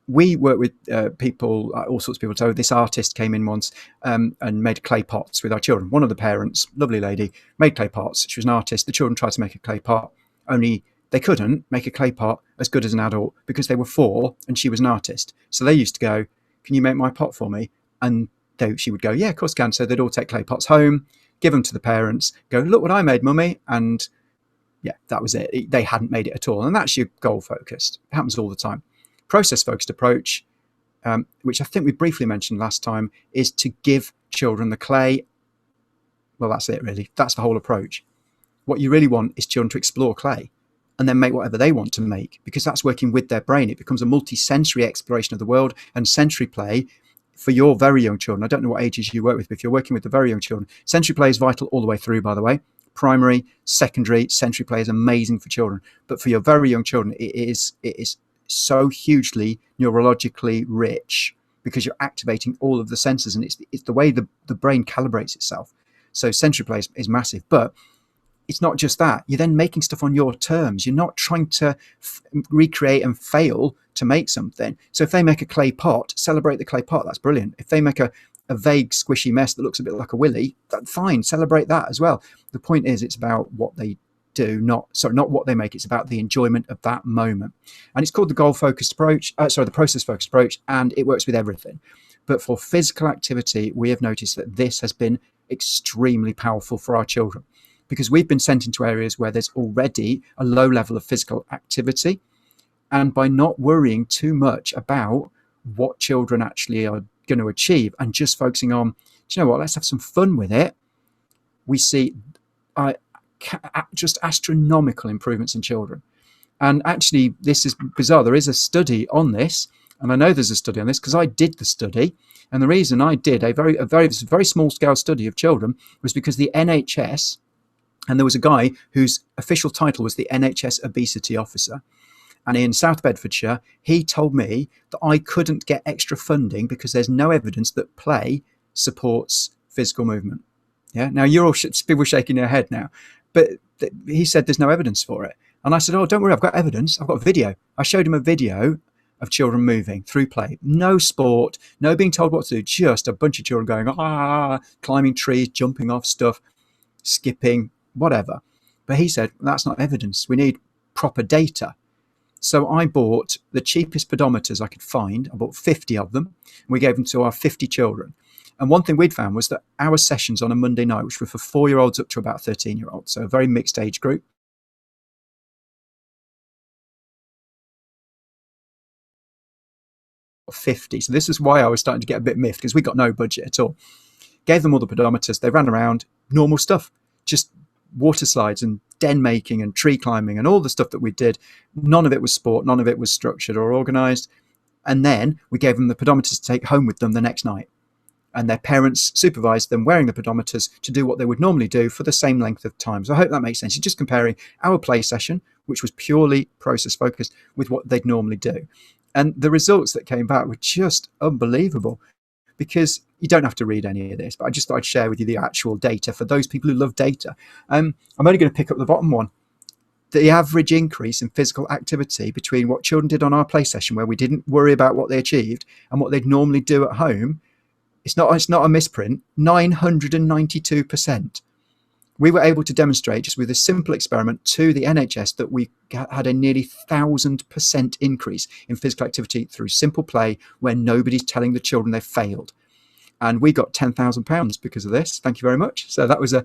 We work with people, all sorts of people. So this artist came in once and made clay pots with our children. One of the parents, lovely lady, made clay pots. She was an artist. The children tried to make a clay pot, only they couldn't make a clay pot as good as an adult because they were 4 and she was an artist. So they used to go, "Can you make my pot for me?" And she would go, "Yeah, of course I can." So they'd all take clay pots home, give them to the parents, go, "Look what I made, mummy." And yeah, that was it. They hadn't made it at all. And that's your goal focused. It happens all the time. Process focused approach, which I think we briefly mentioned last time, is to give children the clay. Well, that's it really. That's the whole approach. What you really want is children to explore clay and then make whatever they want to make, because that's working with their brain. It becomes a multi-sensory exploration of the world, and sensory play for your very young children. I don't know what ages you work with, but if you're working with the very young children, sensory play is vital all the way through, by the way. Primary, secondary, sensory play is amazing for children. But for your very young children, it is so hugely neurologically rich, because you're activating all of the senses, and it's the way the brain calibrates itself. So sensory play is massive. But it's not just that. You're then making stuff on your terms. You're not trying to recreate and fail to make something. So if they make a clay pot, celebrate the clay pot. That's brilliant. If they make a vague squishy mess that looks a bit like a willy, that's fine. Celebrate that as well. The point is, it's about what they do, not what they make. It's about the enjoyment of that moment. And it's called the goal-focused approach. The process-focused approach, and it works with everything. But for physical activity, we have noticed that this has been extremely powerful for our children, because we've been sent into areas where there's already a low level of physical activity. And by not worrying too much about what children actually are going to achieve and just focusing on, do you know what, let's have some fun with it, we see just astronomical improvements in children. And actually, this is bizarre. There is a study on this, and I know there's a study on this because I did the study. And the reason I did a very small scale study of children was because the NHS, and there was a guy whose official title was the NHS obesity officer. And in South Bedfordshire, he told me that I couldn't get extra funding because there's no evidence that play supports physical movement. Yeah. Now you're all people shaking their head now, but he said there's no evidence for it. And I said, oh, don't worry, I've got evidence. I've got a video. I showed him a video of children moving through play. No sport, no being told what to do, just a bunch of children going, climbing trees, jumping off stuff, skipping, whatever. But he said, that's not evidence. We need proper data. So I bought the cheapest pedometers I could find. I bought 50 of them. And we gave them to our 50 children. And one thing we'd found was that our sessions on a Monday night, which were for 4-year-olds up to about 13-year-olds, so a very mixed age group, 50. So this is why I was starting to get a bit miffed, because we got no budget at all. Gave them all the pedometers. They ran around, normal stuff, just water slides and den making and tree climbing and all the stuff that we did. None of it was sport. None of it was structured or organized. And then we gave them the pedometers to take home with them the next night. And their parents supervised them wearing the pedometers to do what they would normally do for the same length of time. So I hope that makes sense. You're just comparing our play session, which was purely process focused, with what they'd normally do. And the results that came back were just unbelievable, because you don't have to read any of this, but I just thought I'd share with you the actual data for those people who love data. I'm only going to pick up the bottom one. The average increase in physical activity between what children did on our play session, where we didn't worry about what they achieved, and what they'd normally do at home, it's not a misprint, 992%. We were able to demonstrate just with a simple experiment to the NHS that we had a nearly 1,000% increase in physical activity through simple play, where nobody's telling the children they've failed. And we got £10,000 because of this. Thank you very much. So that was a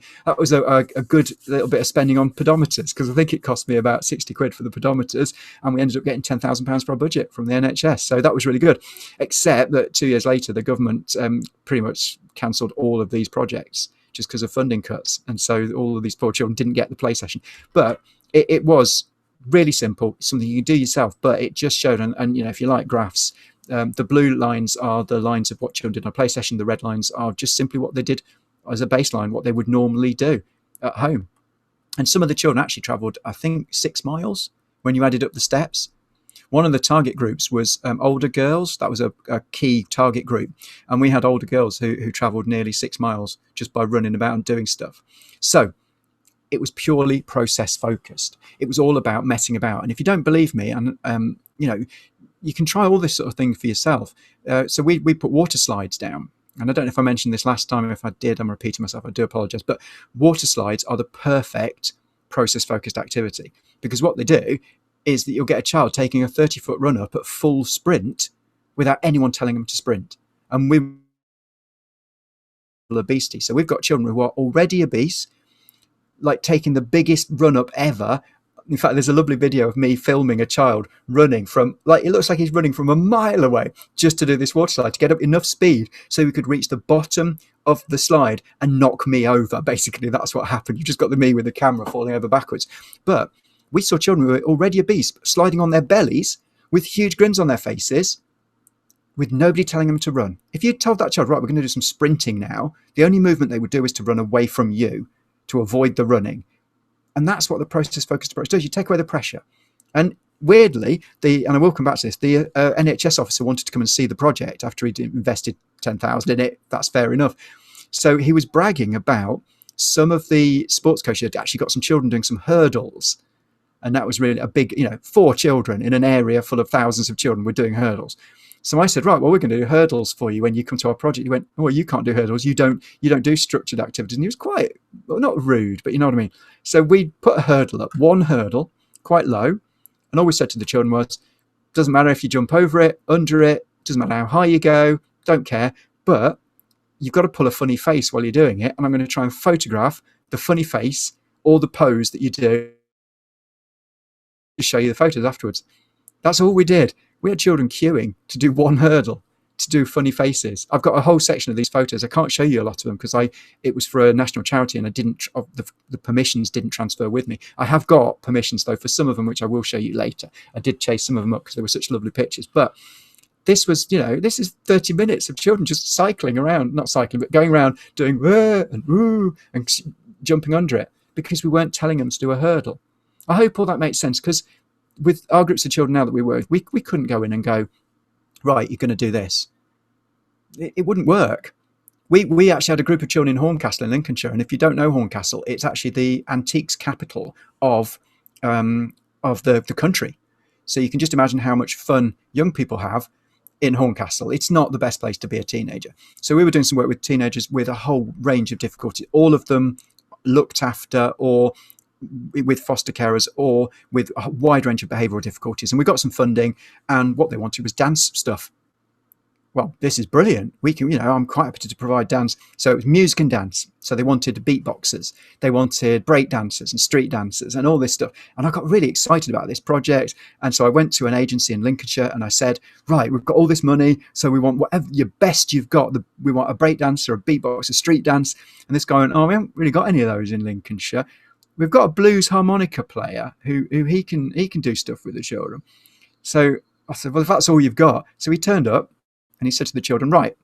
good little bit of spending on pedometers, because I think it cost me about 60 quid for the pedometers, and we ended up getting £10,000 for our budget from the NHS. So that was really good, except that 2 years later, the government pretty much cancelled all of these projects just because of funding cuts. And so all of these poor children didn't get the play session. But it was really simple, something you can do yourself, but it just showed, and you know, if you like graphs, the blue lines are the lines of what children did on a play session. The red lines are just simply what they did as a baseline, what they would normally do at home. And some of the children actually travelled, I think, 6 miles when you added up the steps. One of the target groups was older girls. That was a key target group. And we had older girls who travelled nearly 6 miles just by running about and doing stuff. So it was purely process focused. It was all about messing about. And if you don't believe me, and you know, you can try all this sort of thing for yourself. So we put water slides down. And I don't know if I mentioned this last time. If I did, I'm repeating myself. I do apologize. But water slides are the perfect process-focused activity, because what they do is that you'll get a child taking a 30-foot run up at full sprint without anyone telling them to sprint. And we're obesity. So we've got children who are already obese, like taking the biggest run up ever. In fact, there's a lovely video of me filming a child running from, like, it looks like he's running from a mile away just to do this water slide, to get up enough speed so we could reach the bottom of the slide and knock me over. Basically, that's what happened. You just got me with the camera falling over backwards. But we saw children who were already obese sliding on their bellies with huge grins on their faces, with nobody telling them to run. If you told that child, right, we're going to do some sprinting now, the only movement they would do is to run away from you to avoid the running. And that's what the process-focused approach does. You take away the pressure. And weirdly, and I will come back to this, the NHS officer wanted to come and see the project after he'd invested 10,000 in it. That's fair enough. So he was bragging about some of the sports coaches had actually got some children doing some hurdles. And that was really a big, 4 children in an area full of thousands of children were doing hurdles. So I said, right, well, we're going to do hurdles for you when you come to our project. He went, oh, well, you can't do hurdles. You don't do structured activities. And he was quite, well, not rude, but you know what I mean. So we put a hurdle up, one hurdle, quite low. And all we said to the children was, doesn't matter if you jump over it, under it, doesn't matter how high you go, don't care. But you've got to pull a funny face while you're doing it, and I'm going to try and photograph the funny face or the pose that you do to show you the photos afterwards. That's all we did. We had children queuing to do one hurdle, to do funny faces. I've got a whole section of these photos. I can't show you a lot of them because it was for a national charity, and I didn't, the permissions didn't transfer with me. I have got permissions though for some of them, which I will show you later. I did chase some of them up because they were such lovely pictures. But this was, this is 30 minutes of children just cycling around, not cycling, but going around doing and woo and jumping under it because we weren't telling them to do a hurdle. I hope all that makes sense, because with our groups of children now that we work with, we couldn't go in and go, right, you're going to do this. It wouldn't work. We actually had a group of children in Horncastle in Lincolnshire, and if you don't know Horncastle, it's actually the antiques capital of the country. So you can just imagine how much fun young people have in Horncastle. It's not the best place to be a teenager. So we were doing some work with teenagers with a whole range of difficulties, all of them looked after or with foster carers or with a wide range of behavioural difficulties. And we got some funding, and what they wanted was dance stuff. Well, this is brilliant. We can, I'm quite happy to provide dance. So it was music and dance. So they wanted beatboxers, they wanted break dancers and street dancers and all this stuff. And I got really excited about this project. And so I went to an agency in Lincolnshire and I said, right, we've got all this money. So we want whatever your best you've got. We want a break dancer, a beatboxer, street dance. And this guy went, oh, we haven't really got any of those in Lincolnshire. We've got a blues harmonica player who he can do stuff with the children. So I said, well, if that's all you've got. So he turned up and he said to the children, right,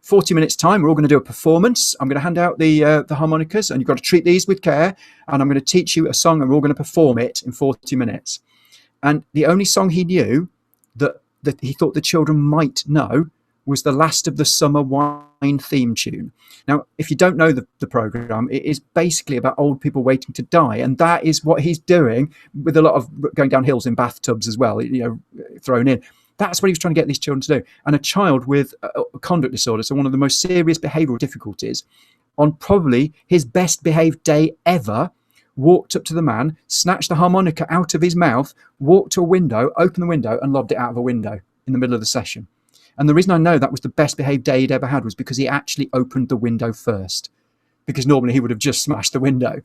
40 minutes time, we're all going to do a performance. I'm going to hand out the harmonicas, and you've got to treat these with care. And I'm going to teach you a song, and we're all going to perform it in 40 minutes. And the only song he knew that he thought the children might know was the Last of the Summer Wine theme tune. Now, if you don't know the program, it is basically about old people waiting to die. And that is what he's doing, with a lot of going down hills in bathtubs as well, thrown in. That's what he was trying to get these children to do. And a child with a conduct disorder, so one of the most serious behavioural difficulties, on probably his best behaved day ever, walked up to the man, snatched the harmonica out of his mouth, walked to a window, opened the window and lobbed it out of a window in the middle of the session. And the reason I know that was the best behaved day he'd ever had was because he actually opened the window first, because normally he would have just smashed the window.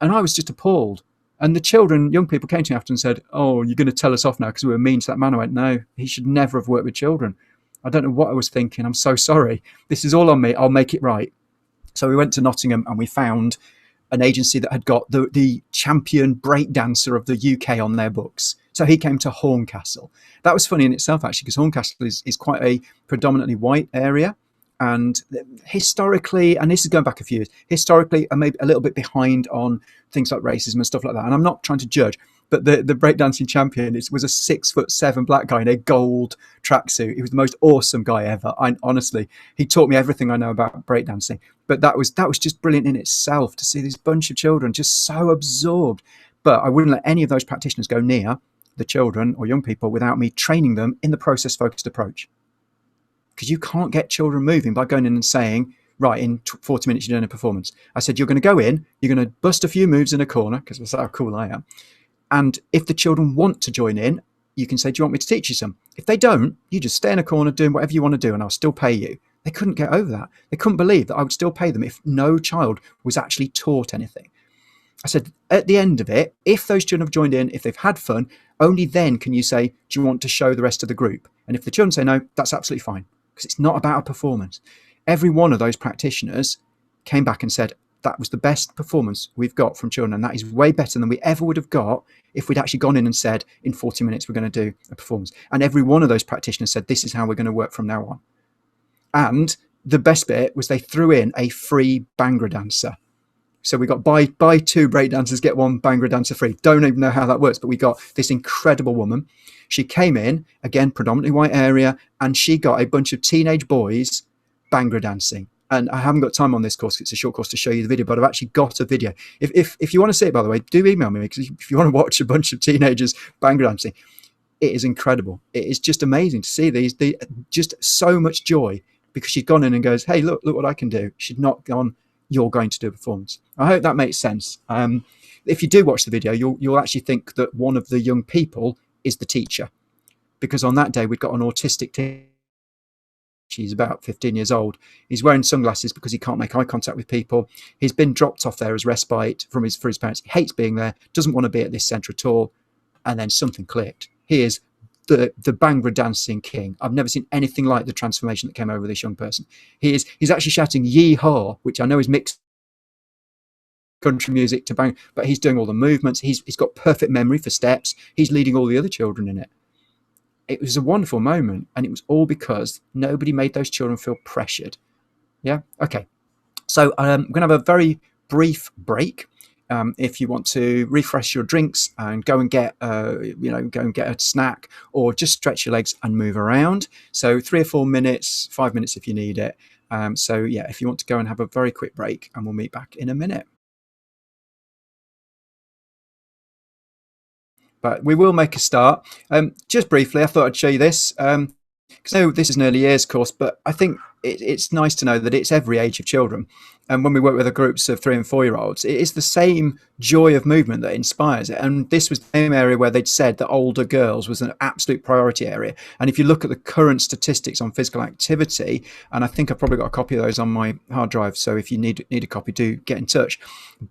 And I was just appalled. And the children, young people, came to me after and said, oh, you're going to tell us off now because we were mean to that man. I went, no, he should never have worked with children. I don't know what I was thinking. I'm so sorry. This is all on me. I'll make it right. So we went to Nottingham and we found an agency that had got the champion breakdancer of the UK on their books. So he came to Horncastle. That was funny in itself, actually, because Horncastle is quite a predominantly white area. And historically, and this is going back a few years, historically, I'm maybe a little bit behind on things like racism and stuff like that. And I'm not trying to judge, but the breakdancing champion was a 6'7" black guy in a gold tracksuit. He was the most awesome guy ever. Honestly, he taught me everything I know about breakdancing. But that was just brilliant in itself to see this bunch of children just so absorbed. But I wouldn't let any of those practitioners go near the children or young people without me training them in the process-focused approach. Because you can't get children moving by going in and saying, right, in 40 minutes you're doing a performance. I said, you're going to go in, you're going to bust a few moves in a corner, because that's how cool I am. And if the children want to join in, you can say, do you want me to teach you some? If they don't, you just stay in a corner doing whatever you want to do and I'll still pay you. They couldn't get over that. They couldn't believe that I would still pay them if no child was actually taught anything. I said, at the end of it, if those children have joined in, if they've had fun, only then can you say, do you want to show the rest of the group? And if the children say no, that's absolutely fine. Because it's not about a performance. Every one of those practitioners came back and said, that was the best performance we've got from children. And that is way better than we ever would have got if we'd actually gone in and said, in 40 minutes, we're going to do a performance. And every one of those practitioners said, this is how we're going to work from now on. And the best bit was they threw in a free Bhangra dancer. So we got buy 2 break dancers, get 1 Bhangra dancer free. Don't even know how that works, but we got this incredible woman. She came in, again, predominantly white area, and she got a bunch of teenage boys Bhangra dancing. And I haven't got time on this course, it's a short course to show you the video, but I've actually got a video. If you want to see it, by the way, do email me, because if you want to watch a bunch of teenagers Bhangra dancing, it is incredible. It is just amazing to see these just so much joy, because she'd gone in and goes, hey, look what I can do. She'd not gone, you're going to do a performance. I hope that makes sense. If you do watch the video, you'll actually think that one of the young people is the teacher, because on that day we'd got an autistic He's about 15 years old. He's wearing sunglasses because he can't make eye contact with people. He's been dropped off there as respite for his parents. He hates being there, doesn't want to be at this centre at all. And then something clicked. He is the Bhangra dancing king. I've never seen anything like the transformation that came over this young person. He's actually shouting "Yee-haw," which I know is mixed country music to bang, but he's doing all the movements. He's got perfect memory for steps. He's leading all the other children in it. It was a wonderful moment, and it was all because nobody made those children feel pressured. Yeah. Okay. So we're going to have a very brief break. If you want to refresh your drinks and go and get a snack, or just stretch your legs and move around. So 3 or 4 minutes, 5 minutes if you need it. So yeah, if you want to go and have a very quick break, and we'll meet back in a minute. But we will make a start. Just briefly, I thought I'd show you this. Because I know this is an early years course, but I think it's nice to know that it's every age of children. And when we work with the groups of 3 and 4 year olds, it is the same joy of movement that inspires it. And this was the same area where they'd said that older girls was an absolute priority area. And if you look at the current statistics on physical activity, and I think I've probably got a copy of those on my hard drive, so if you need a copy, do get in touch.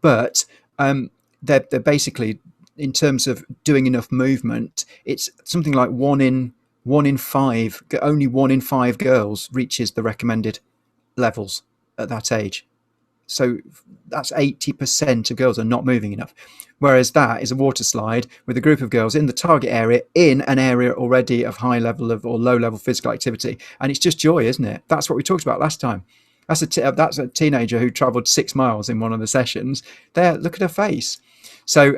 But they're basically, in terms of doing enough movement, it's something like only 1 in 5 girls reaches the recommended levels at that age. So that's 80% of girls are not moving enough. Whereas that is a water slide with a group of girls in the target area, in an area already of high level or low level physical activity. And it's just joy, isn't it? That's what we talked about last time. That's a teenager who travelled 6 miles in one of the sessions. There, look at her face. So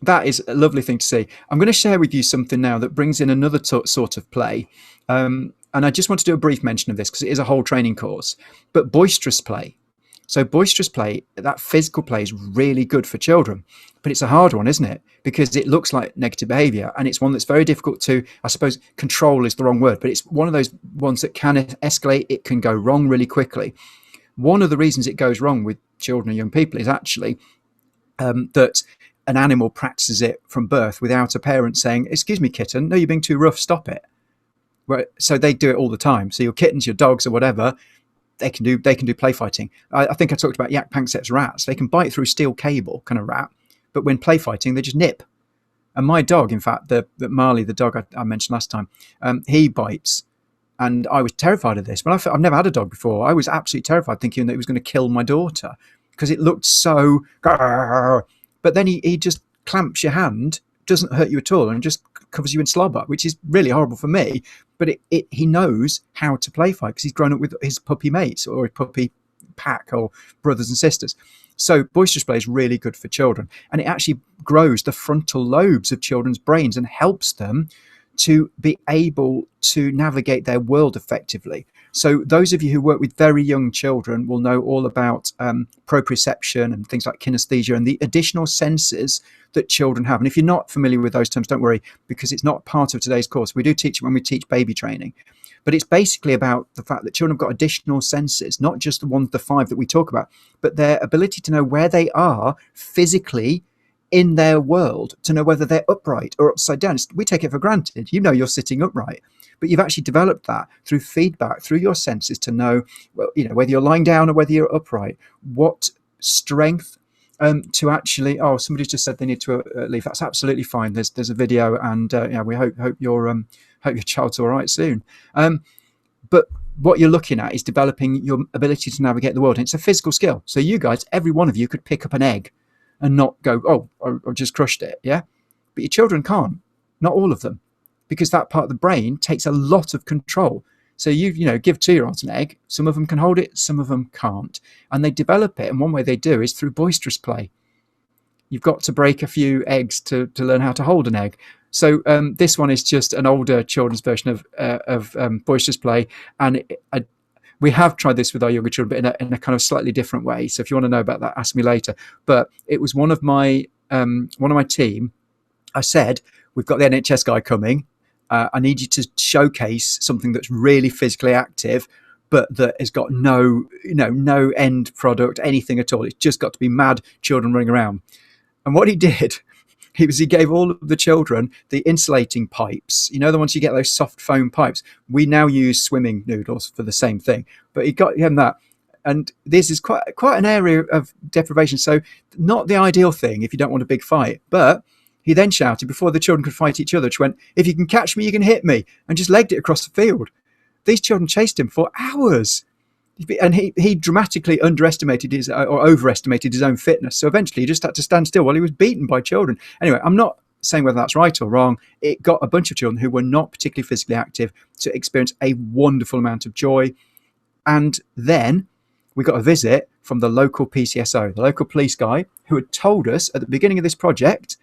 that is a lovely thing to see. I'm going to share with you something now that brings in another sort of play. And I just want to do a brief mention of this because it is a whole training course. But boisterous play. So boisterous play, that physical play, is really good for children. But it's a hard one, isn't it? Because it looks like negative behaviour. And it's one that's very difficult to, I suppose, control is the wrong word. But it's one of those ones that can escalate. It can go wrong really quickly. One of the reasons it goes wrong with children and young people is actually that an animal practices it from birth without a parent saying, "Excuse me, kitten, no, you're being too rough, stop it." Right? So they do it all the time. So your kittens, your dogs, or whatever, they can do play fighting. I think I talked about Yak Panksepp's rats. They can bite through steel cable, kind of rat, but when play fighting, they just nip. And my dog, in fact, the Marley, the dog I mentioned last time, he bites. And I was terrified of this. But I've never had a dog before. I was absolutely terrified, thinking that it was going to kill my daughter because it looked so. But then he just clamps your hand, doesn't hurt you at all, and just covers you in slobber, which is really horrible for me. But he knows how to play fight because he's grown up with his puppy mates or his puppy pack or brothers and sisters. So boisterous play is really good for children, and it actually grows the frontal lobes of children's brains and helps them to be able to navigate their world effectively. So those of you who work with very young children will know all about proprioception and things like kinesthesia and the additional senses that children have. And if you're not familiar with those terms, don't worry, because it's not part of today's course. We do teach it when we teach baby training. But it's basically about the fact that children have got additional senses, not just the 5 that we talk about, but their ability to know where they are physically in their world, to know whether they're upright or upside down. We take it for granted. You know you're sitting upright, but you've actually developed that through feedback, through your senses, to know, well, whether you're lying down or whether you're upright. What strength to actually. Oh, somebody just said they need to leave. That's absolutely fine. There's a video, and we hope your child's all right soon. But what you're looking at is developing your ability to navigate the world, and it's a physical skill. So you guys, every one of you, could pick up an egg and not go, oh, I just crushed it, yeah? But your children can't, not all of them, because that part of the brain takes a lot of control. So you give 2-year-olds an egg, some of them can hold it, some of them can't. And they develop it, and one way they do is through boisterous play. You've got to break a few eggs to learn how to hold an egg. So this one is just an older children's version of boisterous play, and we have tried this with our younger children, but in a kind of slightly different way. So if you want to know about that, ask me later. But it was one of my team. I said, we've got the NHS guy coming. I need you to showcase something that's really physically active, but that has got no end product, anything at all. It's just got to be mad children running around. And what he did He gave all of the children the insulating pipes, the ones you get, those soft foam pipes. We now use swimming noodles for the same thing, but he got him that. And this is quite an area of deprivation. So not the ideal thing if you don't want a big fight. But he then shouted, before the children could fight each other, which went, "If you can catch me, you can hit me," and just legged it across the field. These children chased him for hours. And he dramatically overestimated his own fitness. So eventually he just had to stand still while he was beaten by children. Anyway, I'm not saying whether that's right or wrong. It got a bunch of children who were not particularly physically active to experience a wonderful amount of joy. And then we got a visit from the local PCSO, the local police guy, who had told us at the beginning of this project,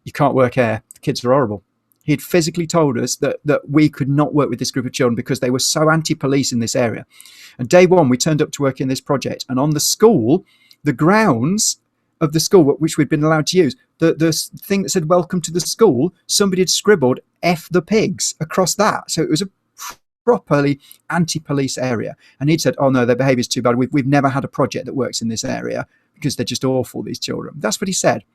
"You can't work here. The kids are horrible." He'd physically told us that we could not work with this group of children because they were so anti-police in this area. And day one, we turned up to work in this project. And on the grounds of the school, which we'd been allowed to use, the thing that said "Welcome to the school," somebody had scribbled "F the pigs" across that. So it was a properly anti-police area. And he'd said, "Oh no, their behaviour is too bad. We've never had a project that works in this area because they're just awful, these children." That's what he said.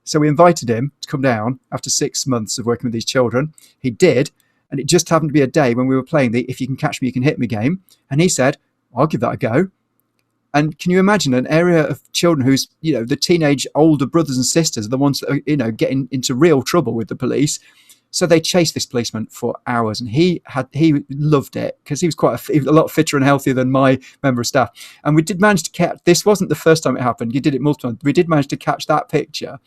So we invited him to come down after 6 months of working with these children. He did. And it just happened to be a day when we were playing the "If you can catch me, you can hit me" game. And he said, "I'll give that a go." And can you imagine an area of children who's, the teenage older brothers and sisters are the ones that are, getting into real trouble with the police. So they chased this policeman for hours, and he loved it because he was he was a lot fitter and healthier than my member of staff. And we did manage to catch, this wasn't the first time it happened. You did it multiple times. We did manage to catch that picture.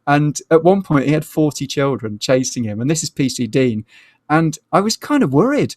And at one point he had 40 children chasing him. And this is PC Dean. And I was kind of worried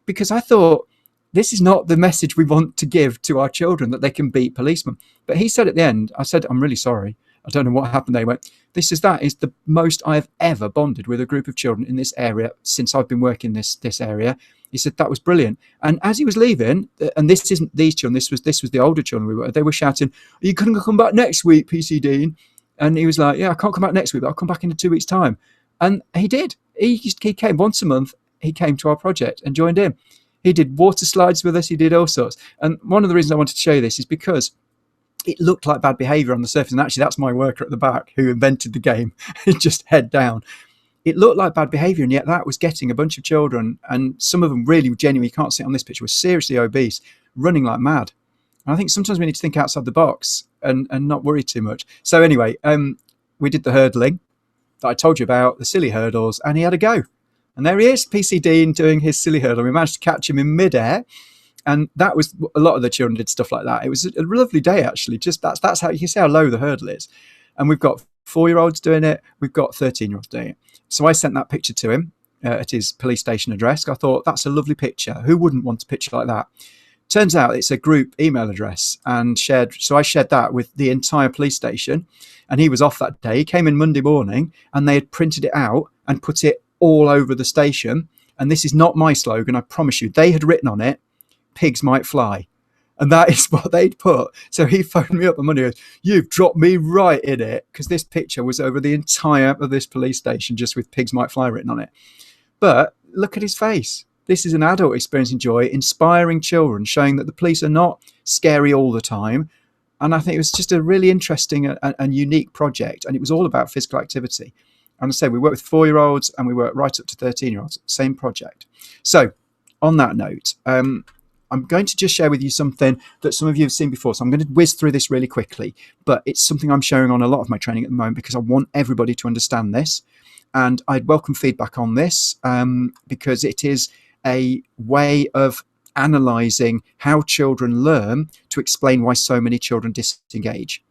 because I thought, this is not the message we want to give to our children, that they can beat policemen. But he said at the end, I said, "I'm really sorry. I don't know what happened." They went, that is the most I've ever bonded with a group of children in this area since I've been working this area. He said, "That was brilliant." And as he was leaving, and this isn't these children, this was the older children they were shouting, "Are you going to come back next week, PC Dean?" And he was like, "Yeah, I can't come back next week, but I'll come back in 2 weeks' time." And he did. He came once a month. He came to our project and joined in. He did water slides with us. He did all sorts. And one of the reasons I wanted to show you this is because it looked like bad behaviour on the surface. And actually, that's my worker at the back who invented the game, just head down. It looked like bad behaviour, and yet that was getting a bunch of children, and some of them really genuinely, you can't see it on this picture, were seriously obese, running like mad. And I think sometimes we need to think outside the box and not worry too much. So anyway, we did the hurdling that I told you about, the silly hurdles, and he had a go. And there he is, PC Dean, doing his silly hurdle. We managed to catch him in midair. And that was, a lot of the children did stuff like that. It was a lovely day, actually. Just that's how you can see how low the hurdle is. And we've got 4-year-olds doing it. We've got 13-year-olds doing it. So I sent that picture to him at his police station address. I thought, that's a lovely picture. Who wouldn't want a picture like that? Turns out it's a group email address, and so I shared that with the entire police station. And he was off that day. He came in Monday morning, and they had printed it out and put it all over the station. And this is not my slogan, I promise you. They had written on it, "Pigs might fly." And that is what they'd put. So he phoned me up on Monday and goes, "You've dropped me right in it," because this picture was over the entire of this police station just with "Pigs might fly" written on it. But look at his face. This is an adult experiencing joy, inspiring children, showing that the police are not scary all the time. And I think it was just a really interesting and unique project. And it was all about physical activity. And I say we work with 4-year-olds and we work right up to 13-year-olds. Same project. So on that note, I'm going to just share with you something that some of you have seen before. So I'm going to whiz through this really quickly. But it's something I'm showing on a lot of my training at the moment because I want everybody to understand this. And I'd welcome feedback on this because it is a way of analysing how children learn to explain why so many children disengage.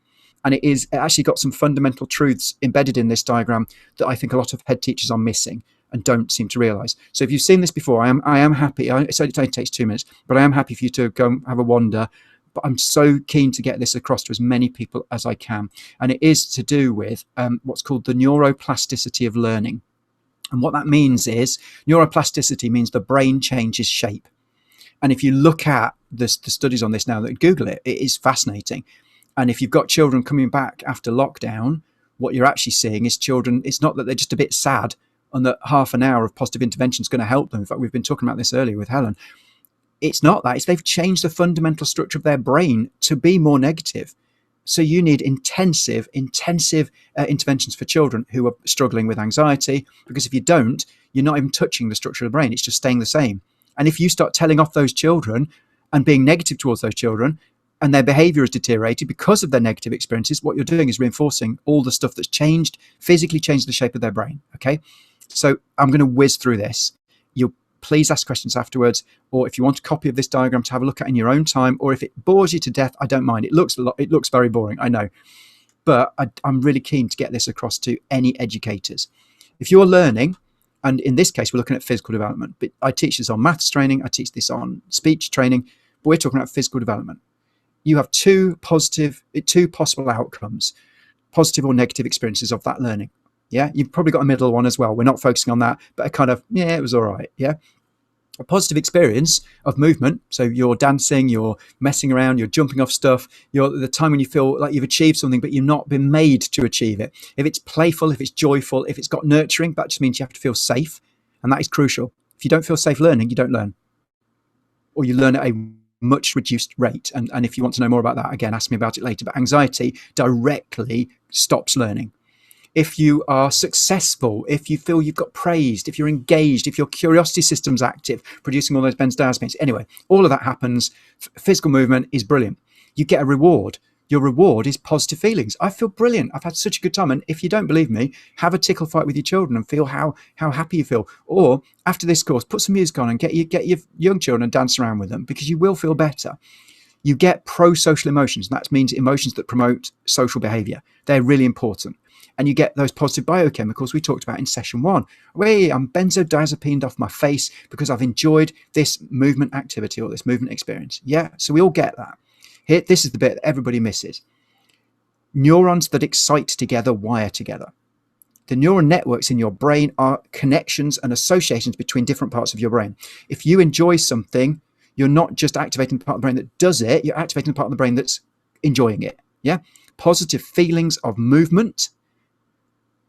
And it actually got some fundamental truths embedded in this diagram that I think a lot of head teachers are missing and don't seem to realise. So if you've seen this before, I am happy. It only takes 2 minutes, but I am happy for you to go and have a wander. But I'm so keen to get this across to as many people as I can. And it is to do with what's called the neuroplasticity of learning. And what that means is neuroplasticity means the brain changes shape. And if you look at the studies on this now, that Google it, it is fascinating. And if you've got children coming back after lockdown, what you're actually seeing is children, it's not that they're just a bit sad and that half an hour of positive intervention is going to help them. In fact, we've been talking about this earlier with Helen. It's not that. It's they've changed the fundamental structure of their brain to be more negative. So you need intensive interventions for children who are struggling with anxiety, because if you don't, you're not even touching the structure of the brain. It's just staying the same. And if you start telling off those children and being negative towards those children, and their behavior has deteriorated because of their negative experiences, what you're doing is reinforcing all the stuff that's changed, physically changed the shape of their brain. Okay. So I'm going to whiz through this. You'll please ask questions afterwards, or if you want a copy of this diagram to have a look at in your own time, or if it bores you to death, I don't mind. It looks very boring, I know, but I'm really keen to get this across to any educators. If you're learning, and in this case we're looking at physical development, but I teach this on maths training, I teach this on speech training, but we're talking about physical development. You have two possible outcomes, positive or negative experiences of that learning. Yeah, you've probably got a middle one as well. We're not focusing on that, but a kind of, yeah, it was all right. Yeah. A positive experience of movement. So you're dancing, you're messing around, you're jumping off stuff. You're the time when you feel like you've achieved something, but you've not been made to achieve it. If it's playful, if it's joyful, if it's got nurturing, that just means you have to feel safe. And that is crucial. If you don't feel safe learning, you don't learn. Or you learn at a much reduced rate. And if you want to know more about that, again, ask me about it later. But anxiety directly stops learning. If you are successful, if you feel you've got praised, if you're engaged, if your curiosity system's active, producing all those benzodiazepines. Anyway, all of that happens. Physical movement is brilliant. You get a reward. Your reward is positive feelings. I feel brilliant. I've had such a good time. And if you don't believe me, have a tickle fight with your children and feel how happy you feel. Or after this course, put some music on and get your young children and dance around with them, because you will feel better. You get pro-social emotions. And that means emotions that promote social behavior. They're really important. And you get those positive biochemicals we talked about in session 1. I'm benzodiazepined off my face because I've enjoyed this movement activity or this movement experience. Yeah, so we all get that. Here, this is the bit that everybody misses. Neurons that excite together wire together. The neural networks in your brain are connections and associations between different parts of your brain. If you enjoy something, you're not just activating the part of the brain that does it, you're activating the part of the brain that's enjoying it. Yeah, positive feelings of movement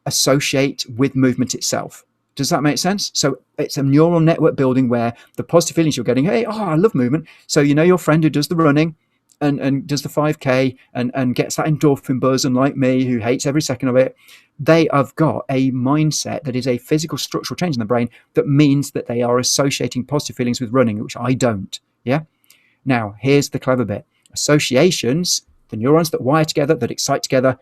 associate with movement itself. Does that make sense? So it's a neural network building where the positive feelings you're getting, I love movement. So you know your friend who does the running and does the 5K and gets that endorphin buzz, and like me, who hates every second of it, they have got a mindset that is a physical structural change in the brain that means that they are associating positive feelings with running, which I don't. Yeah. Now, here's the clever bit. Associations, the neurons that wire together, that excite together,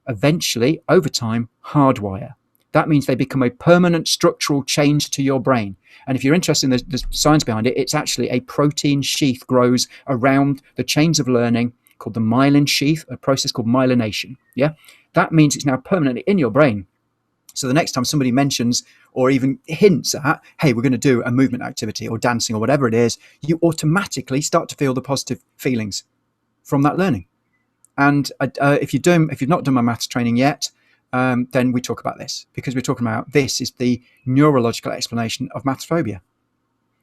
eventually, over time, hardwire. That means they become a permanent structural change to your brain. And if you're interested in the science behind it, it's actually a protein sheath grows around the chains of learning called the myelin sheath, a process called myelination. Yeah, that means it's now permanently in your brain. So the next time somebody mentions or even hints at, hey, we're going to do a movement activity or dancing or whatever it is, you automatically start to feel the positive feelings from that learning. And if you've not done my maths training yet, then we talk about this, because we're talking about this is the neurological explanation of maths phobia,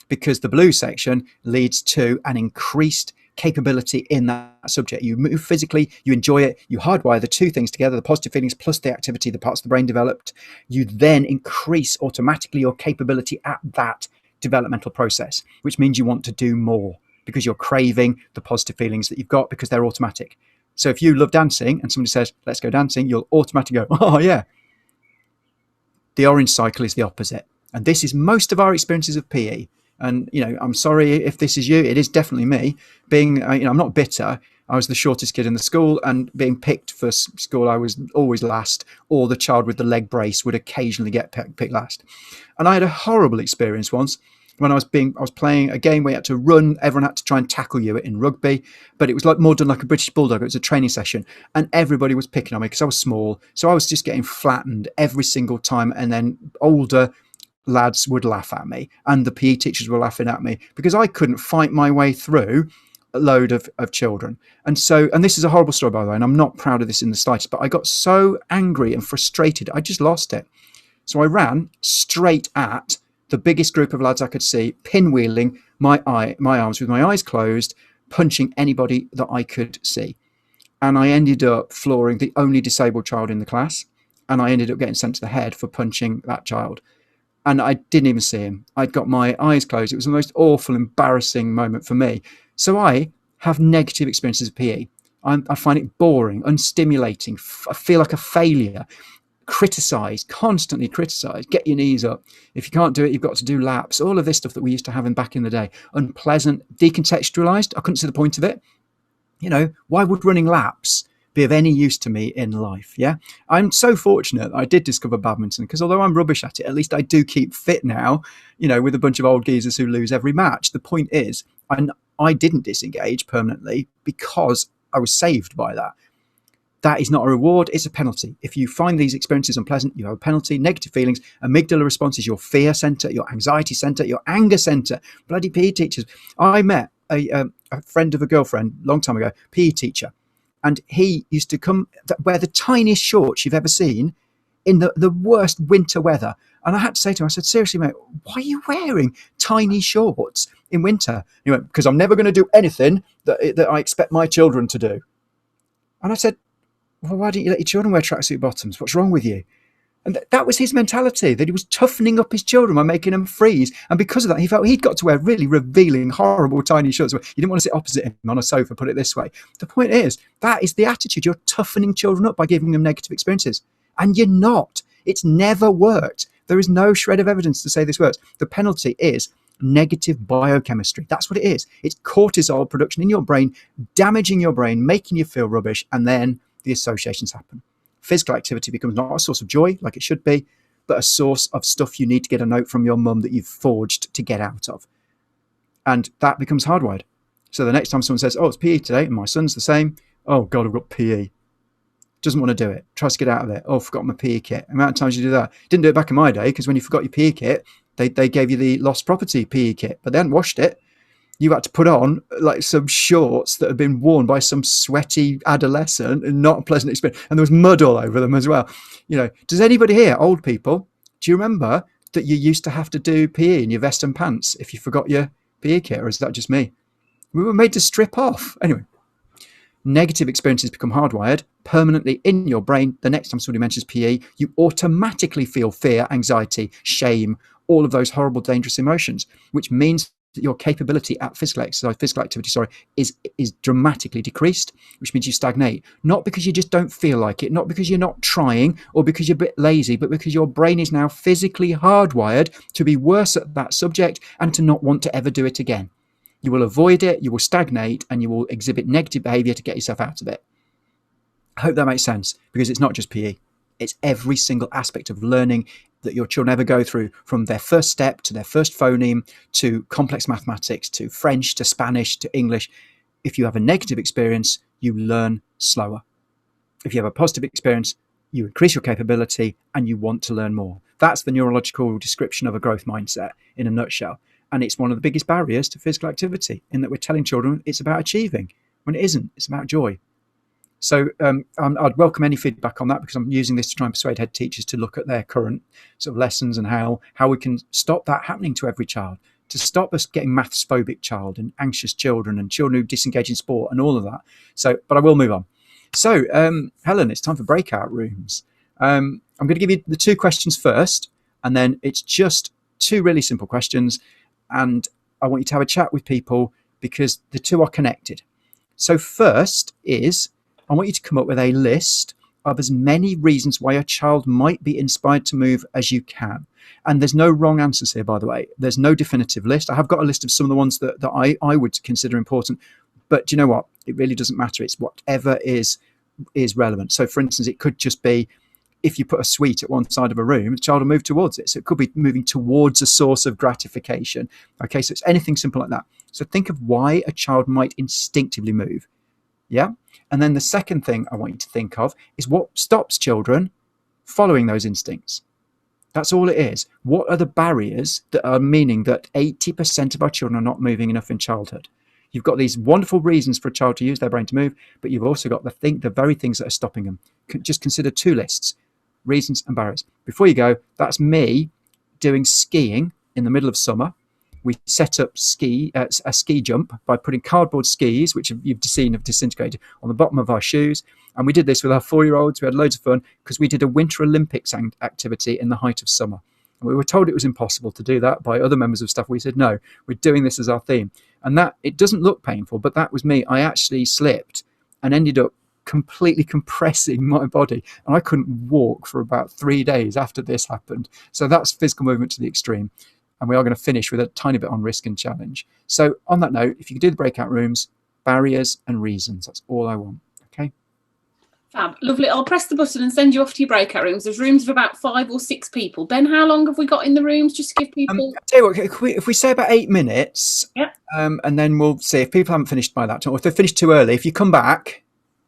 because the blue section leads to an increased capability in that subject. You move physically, you enjoy it, you hardwire the two things together, the positive feelings plus the activity, the parts of the brain developed. You then increase automatically your capability at that developmental process, which means you want to do more because you're craving the positive feelings that you've got because they're automatic. So if you love dancing and somebody says, let's go dancing, you'll automatically go, oh yeah. The orange cycle is the opposite. And this is most of our experiences of PE. And, I'm sorry if this is you. It is definitely me. Being, I'm not bitter. I was the shortest kid in the school, and being picked for school, I was always last, or the child with the leg brace would occasionally get picked last. And I had a horrible experience once when I was playing a game where you had to run. Everyone had to try and tackle you in rugby, but it was more done like a British bulldog. It was a training session, and everybody was picking on me because I was small. So I was just getting flattened every single time, and then older lads would laugh at me, and the PE teachers were laughing at me because I couldn't fight my way through a load of children. And this is a horrible story, by the way, and I'm not proud of this in the slightest, but I got so angry and frustrated, I just lost it. So I ran straight at the biggest group of lads I could see, pinwheeling my arms with my eyes closed, punching anybody that I could see. And I ended up flooring the only disabled child in the class, and I ended up getting sent to the head for punching that child. And I didn't even see him. I'd got my eyes closed. It was the most awful, embarrassing moment for me. So I have negative experiences of PE. I find it boring, unstimulating. I feel like a failure. Constantly criticize, get your knees up. If you can't do it, you've got to do laps. All of this stuff that we used to have in back in the day. Unpleasant, decontextualized. I couldn't see the point of it. Why would running laps be of any use to me in life? Yeah. I'm so fortunate that I did discover badminton, because although I'm rubbish at it, at least I do keep fit now, with a bunch of old geezers who lose every match. The point is, I didn't disengage permanently because I was saved by that. That is not a reward, it's a penalty. If you find these experiences unpleasant, you have a penalty. Negative feelings, amygdala response is your fear center, your anxiety center, your anger center. Bloody PE teachers. I met a friend of a girlfriend a long time ago, PE teacher, and he used to wear the tiniest shorts you've ever seen in the worst winter weather. And I had to say to him, I said, seriously, mate, why are you wearing tiny shorts in winter? He went, because I'm never going to do anything that I expect my children to do. And I said, well, why don't you let your children wear tracksuit bottoms? What's wrong with you? And that was his mentality, that he was toughening up his children by making them freeze. And because of that, he felt he'd got to wear really revealing, horrible, tiny shorts. You didn't want to sit opposite him on a sofa, put it this way. The point is, that is the attitude. You're toughening children up by giving them negative experiences. And you're not. It's never worked. There is no shred of evidence to say this works. The penalty is negative biochemistry. That's what it is. It's cortisol production in your brain, damaging your brain, making you feel rubbish, and then the associations happen. Physical activity becomes not a source of joy like it should be, but a source of stuff you need to get a note from your mum that you've forged to get out of. And that becomes hardwired. So the next time someone says, oh, it's PE today, and my son's the same, oh God, I've got PE. Doesn't want to do it. Tries to get out of it. Oh, I forgot my PE kit. The amount of times you do that. Didn't do it back in my day, because when you forgot your PE kit, they gave you the lost property PE kit, but they hadn't washed it. You had to put on like some shorts that had been worn by some sweaty adolescent, and not a pleasant experience. And there was mud all over them as well. Does anybody here, old people, do you remember that you used to have to do PE in your vest and pants if you forgot your PE kit, or is that just me? We were made to strip off. Anyway, negative experiences become hardwired permanently in your brain. The next time somebody mentions PE, you automatically feel fear, anxiety, shame, all of those horrible, dangerous emotions, which means that your capability at physical activity, is dramatically decreased, which means you stagnate. Not because you just don't feel like it, not because you're not trying, or because you're a bit lazy, but because your brain is now physically hardwired to be worse at that subject and to not want to ever do it again. You will avoid it, you will stagnate, and you will exhibit negative behavior to get yourself out of it. I hope that makes sense, because it's not just PE. It's every single aspect of learning that your children ever go through, from their first step to their first phoneme, to complex mathematics, to French, to Spanish, to English. If you have a negative experience, you learn slower. If you have a positive experience, you increase your capability and you want to learn more. That's the neurological description of a growth mindset in a nutshell. And it's one of the biggest barriers to physical activity, in that we're telling children it's about achieving, when it isn't. It's about joy. So I'd welcome any feedback on that, because I'm using this to try and persuade head teachers to look at their current sort of lessons and how we can stop that happening to every child, to stop us getting maths phobic child and anxious children and children who disengage in sport and all of that. So, but I will move on. So, Helen, it's time for breakout rooms. I'm going to give you the two questions first, and then it's just two really simple questions. And I want you to have a chat with people, because the two are connected. So first is, I want you to come up with a list of as many reasons why a child might be inspired to move as you can. And there's no wrong answers here, by the way. There's no definitive list. I have got a list of some of the ones that I would consider important. But do you know what? It really doesn't matter. It's whatever is relevant. So, for instance, it could just be, if you put a sweet at one side of a room, the child will move towards it. So it could be moving towards a source of gratification. Okay, so it's anything simple like that. So think of why a child might instinctively move. Yeah. And then the second thing I want you to think of is what stops children following those instincts. That's all it is. What are the barriers that are meaning that 80% of our children are not moving enough in childhood? You've got these wonderful reasons for a child to use their brain to move, but you've also got the very things that are stopping them. Just consider two lists: reasons and barriers. Before you go, that's me doing skiing in the middle of summer. We set up a ski jump by putting cardboard skis, which you've seen have disintegrated, on the bottom of our shoes. And we did this with our 4-year-olds. We had loads of fun because we did a Winter Olympics activity in the height of summer. And we were told it was impossible to do that by other members of staff. We said, no, we're doing this as our theme. And that, it doesn't look painful, but that was me. I actually slipped and ended up completely compressing my body, and I couldn't walk for about 3 days after this happened. So that's physical movement to the extreme, and we are going to finish with a tiny bit on risk and challenge. So on that note, if you could do the breakout rooms, barriers and reasons, that's all I want. Okay, fab, lovely. I'll press the button and send you off to your breakout rooms. There's rooms of about 5 or 6 people. Ben, how long have we got in the rooms, just to give people I'll tell you what, if we say about 8 minutes, yeah, and then we'll see if people haven't finished by that time, or if they've finished too early, if you come back,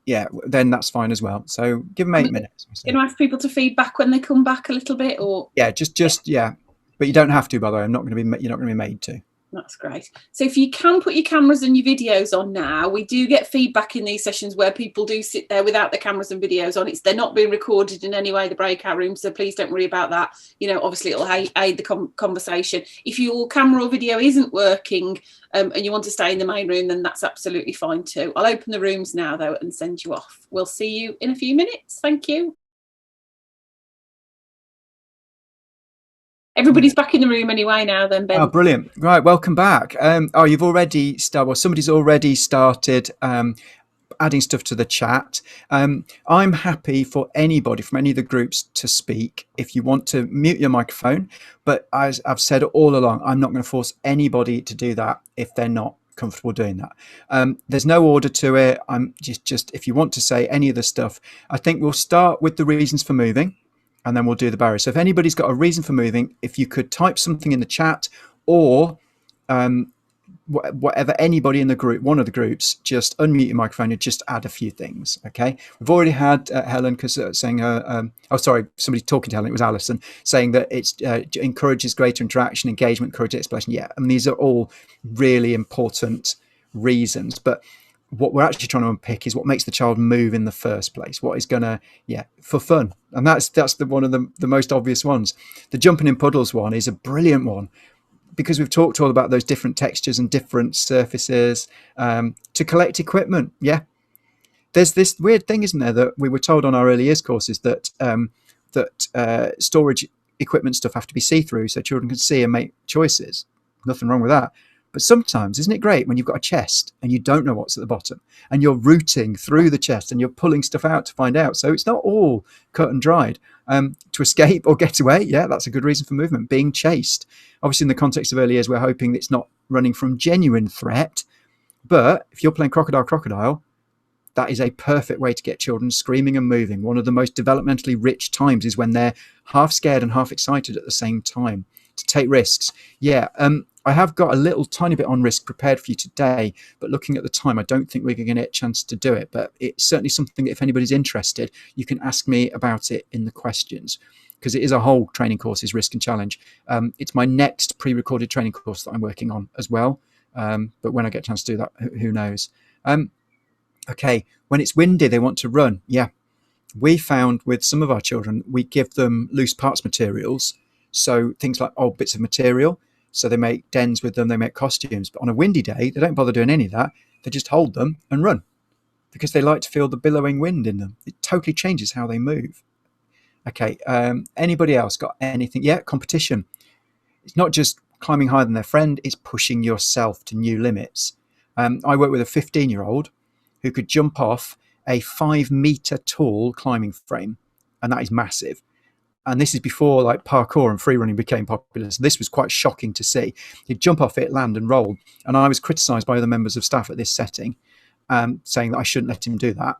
yeah, then that's fine as well. So give them 8 minutes. Going to ask people to feedback when they come back a little bit, or yeah, just yeah, but you don't have to. By the way, you're not going to be made to. That's great. So if you can put your cameras and your videos on now, we do get feedback in these sessions where people do sit there without the cameras and videos on. They're not being recorded in any way, the breakout room, so please don't worry about that. Obviously it'll aid the conversation. If your camera or video isn't working and you want to stay in the main room, then that's absolutely fine too. I'll open the rooms now though and send you off. We'll see you in a few minutes. Thank you. Everybody's back in the room anyway now then, Ben. Oh, brilliant. Right, welcome back. You've already started, well, somebody's already started adding stuff to the chat. I'm happy for anybody from any of the groups to speak if you want to mute your microphone. But as I've said all along, I'm not going to force anybody to do that if they're not comfortable doing that. There's no order to it. I'm just if you want to say any of the stuff, I think we'll start with the reasons for moving, and then we'll do the barriers. So if anybody's got a reason for moving, if you could type something in the chat, or whatever, anybody in the group, one of the groups, just unmute your microphone and just add a few things. Okay, we've already had Helen saying her somebody talking to Helen, it was Alison, saying that it encourages greater interaction, engagement, encourages exploration. Yeah, and these are all really important reasons, but what we're actually trying to unpick is what makes the child move in the first place. What is going to, for fun. And that's one of the most obvious ones. The jumping in puddles one is a brilliant one, because we've talked all about those different textures and different surfaces to collect equipment. Yeah. There's this weird thing, isn't there, that we were told on our early years courses that storage equipment stuff have to be see-through so children can see and make choices. Nothing wrong with that. But sometimes, isn't it great when you've got a chest and you don't know what's at the bottom and you're rooting through the chest and you're pulling stuff out to find out? So it's not all cut and dried. To escape or get away, yeah, that's a good reason for movement. Being chased. Obviously, in the context of early years, we're hoping it's not running from genuine threat. But if you're playing crocodile, that is a perfect way to get children screaming and moving. One of the most developmentally rich times is when they're half scared and half excited at the same time. To take risks. Yeah, I have got a little tiny bit on risk prepared for you today, but looking at the time, I don't think we're going to get a chance to do it. But it's certainly something that if anybody's interested, you can ask me about it in the questions, because it is a whole training course, is risk and challenge. It's my next pre-recorded training course that I'm working on as well. But when I get a chance to do that, who knows? Okay, when it's windy, they want to run. Yeah, we found with some of our children, we give them loose parts materials. So things like old bits of material. So they make dens with them, they make costumes. But on a windy day, they don't bother doing any of that. They just hold them and run, because they like to feel the billowing wind in them. It totally changes how they move. Okay, anybody else got anything? Yeah, competition. It's not just climbing higher than their friend, it's pushing yourself to new limits. I work with a 15-year-old who could jump off a 5-meter tall climbing frame, and that is massive. And this is before like parkour and free running became popular. So this was quite shocking to see. He'd jump off it, land and roll. And I was criticised by other members of staff at this setting, saying that I shouldn't let him do that.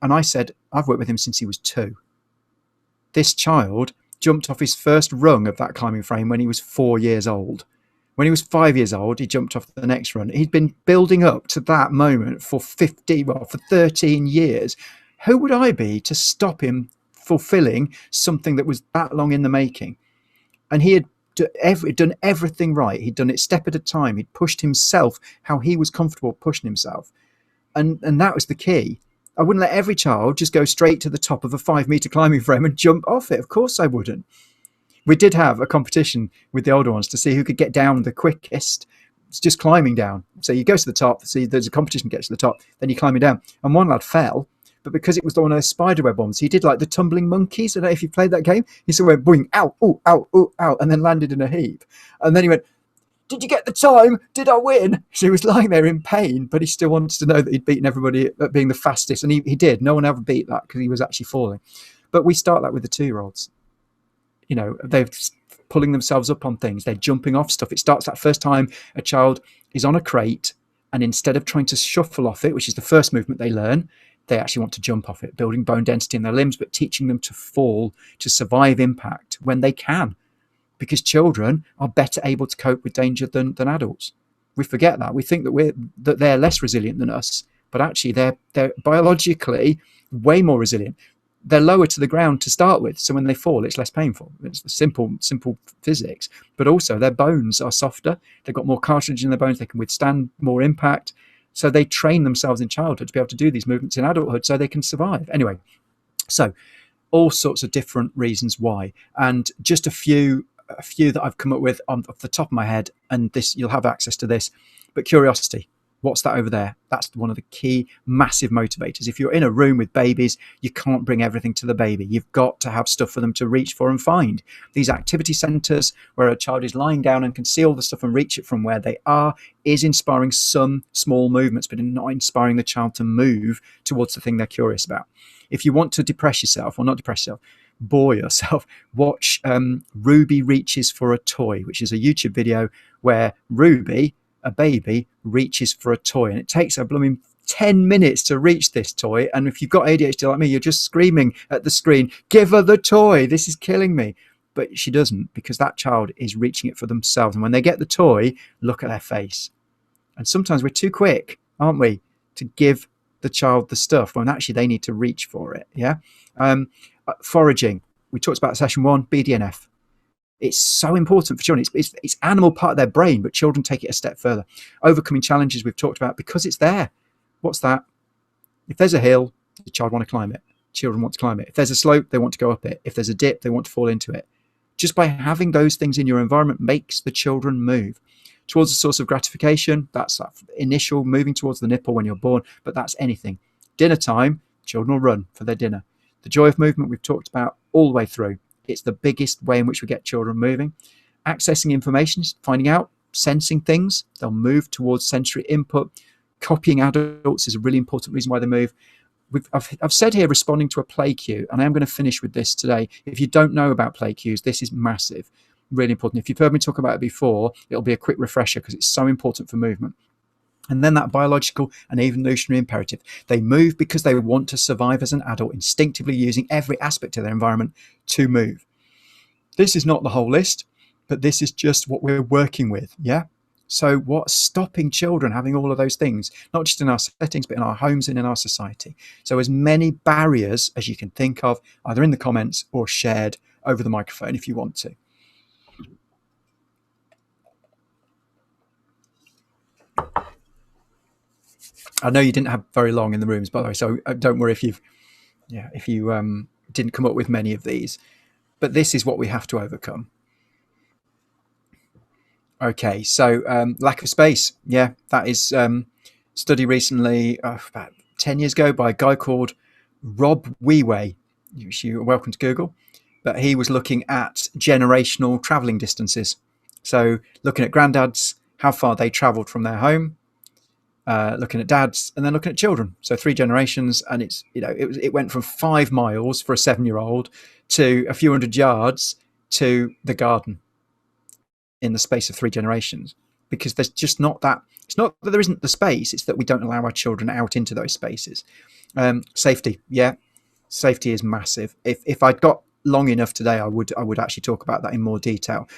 And I said, I've worked with him since he was 2. This child jumped off his first rung of that climbing frame when he was 4 years old. When he was 5 years old, he jumped off the next run. He'd been building up to that moment for 13 years. Who would I be to stop him fulfilling something that was that long in the making? And he had done everything right. He'd done it step at a time. He'd pushed himself how he was comfortable pushing himself, and that was the key. I wouldn't let every child just go straight to the top of a 5-meter climbing frame and jump off it. Of course I wouldn't. We did have a competition with the older ones to see who could get down the quickest. It's just climbing down. So you go to the top, see there's a competition, get to the top, then you're climbing down. And one lad fell, but because it was one of those spiderweb bombs, he did like the tumbling monkeys. I don't know if you played that game. He sort of went boing, ow, ooh, ow, ooh, ow, and then landed in a heap. And then he went, did you get the time? Did I win? So he was lying there in pain, but he still wanted to know that he'd beaten everybody at being the fastest. And he did. No one ever beat that because he was actually falling. But we start that with the 2-year-olds. They're pulling themselves up on things. They're jumping off stuff. It starts that first time a child is on a crate, and instead of trying to shuffle off it, which is the first movement they learn, they actually want to jump off it, building bone density in their limbs, but teaching them to fall, to survive impact when they can. Because children are better able to cope with danger than adults. We forget that. We think that they're less resilient than us, but actually they're biologically way more resilient. They're lower to the ground to start with, so when they fall, it's less painful. It's the simple physics. But also their bones are softer. They've got more cartilage in their bones. They can withstand more impact. So they train themselves in childhood to be able to do these movements in adulthood so they can survive. Anyway, so all sorts of different reasons why. And just a few that I've come up with off the top of my head, and this, you'll have access to this, but curiosity. What's that over there? That's one of the key massive motivators. If you're in a room with babies, you can't bring everything to the baby. You've got to have stuff for them to reach for and find. These activity centres where a child is lying down and can see all the stuff and reach it from where they are is inspiring some small movements, but not inspiring the child to move towards the thing they're curious about. If you want to depress yourself, or not depress yourself, bore yourself, watch Ruby Reaches for a Toy, which is a YouTube video where Ruby, a baby, reaches for a toy, and it takes a blooming 10 minutes to reach this toy. And if you've got ADHD like me, you're just screaming at the screen, give her the toy, this is killing me. But she doesn't, because that child is reaching it for themselves. And when they get the toy, look at their face. And sometimes we're too quick, aren't we, to give the child the stuff when actually they need to reach for it. Foraging, we talked about session 1, BDNF. It's so important for children. It's animal part of their brain, but children take it a step further. Overcoming challenges we've talked about because it's there. What's that? If there's a hill, the child want to climb it. Children want to climb it. If there's a slope, they want to go up it. If there's a dip, they want to fall into it. Just by having those things in your environment makes the children move towards a source of gratification. That's that initial moving towards the nipple when you're born, but that's anything. Dinner time, children will run for their dinner. The joy of movement we've talked about all the way through. It's the biggest way in which we get children moving. Accessing information, finding out, sensing things. They'll move towards sensory input. Copying adults is a really important reason why they move. I've said here responding to a play cue, and I am going to finish with this today. If you don't know about play cues, this is massive, really important. If you've heard me talk about it before, it'll be a quick refresher because it's so important for movement. And then that biological and evolutionary imperative. They move because they want to survive as an adult, instinctively using every aspect of their environment to move. This is not the whole list, but this is just what we're working with, yeah? So what's stopping children having all of those things, not just in our settings, but in our homes and in our society? So as many barriers as you can think of, either in the comments or shared over the microphone if you want to. I know you didn't have very long in the rooms, by the way, so don't worry if you didn't come up with many of these, but this is what we have to overcome. Okay, so lack of space. Yeah, that is study recently, about 10 years ago, by a guy called Rob Weway. You're welcome to Google, but he was looking at generational traveling distances. So looking at granddads, how far they traveled from their home, looking at dads, and then looking at children. So 3 generations, and it went from 5 miles for a 7-year-old to a few hundred yards to the garden in the space of 3 generations, because there's just not that. It's not that there isn't the space, it's that we don't allow our children out into those spaces. Safety, yeah, safety is massive. If I'd got long enough today, I would actually talk about that in more detail,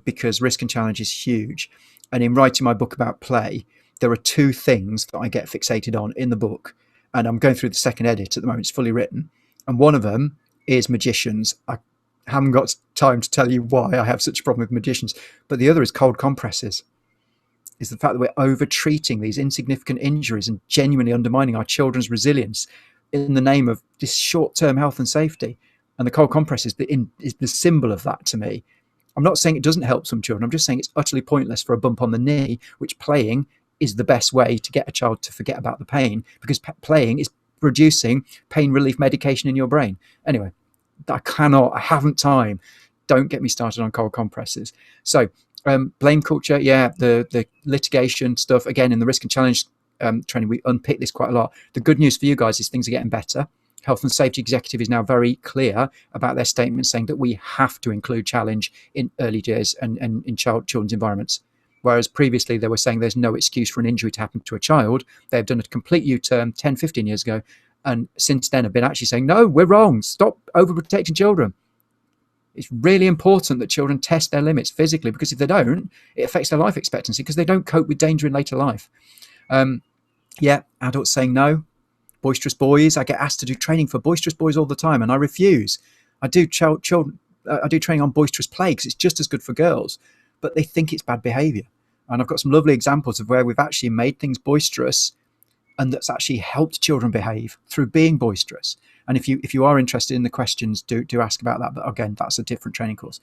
because risk and challenge is huge. And in writing my book about play, there are 2 things that I get fixated on in the book, and I'm going through the second edit at the moment. It's fully written, and one of them is magicians. I haven't got time to tell you why I have such a problem with magicians, but the other is cold compresses. Is the fact that we're over treating these insignificant injuries and genuinely undermining our children's resilience in the name of this short-term health and safety. And the cold compress is the symbol of that to me. I'm not saying it doesn't help some children. I'm just saying it's utterly pointless for a bump on the knee, which playing is the best way to get a child to forget about the pain, because playing is producing pain relief medication in your brain. Anyway, I haven't time. Don't get me started on cold compresses. So Blame culture, the litigation stuff. Again, in the risk and challenge training, we unpick this quite a lot. The good news for you guys is things are getting better. Health and Safety Executive is now very clear about their statement saying that we have to include challenge in early years and in children's environments. Whereas previously they were saying there's no excuse for an injury to happen to a child. They've done a complete U-turn 10, 15 years ago. And since then have been actually saying, no, we're wrong. Stop overprotecting children. It's really important that children test their limits physically, because if they don't, it affects their life expectancy because they don't cope with danger in later life. Adults saying no. Boisterous boys. I get asked to do training for boisterous boys all the time, and I refuse. I do I do training on boisterous play because it's just as good for girls, but they think it's bad behaviour. And I've got some lovely examples of where we've actually made things boisterous, and that's actually helped children behave through being boisterous. And if you are interested in the questions, do ask about that. But again, that's a different training course.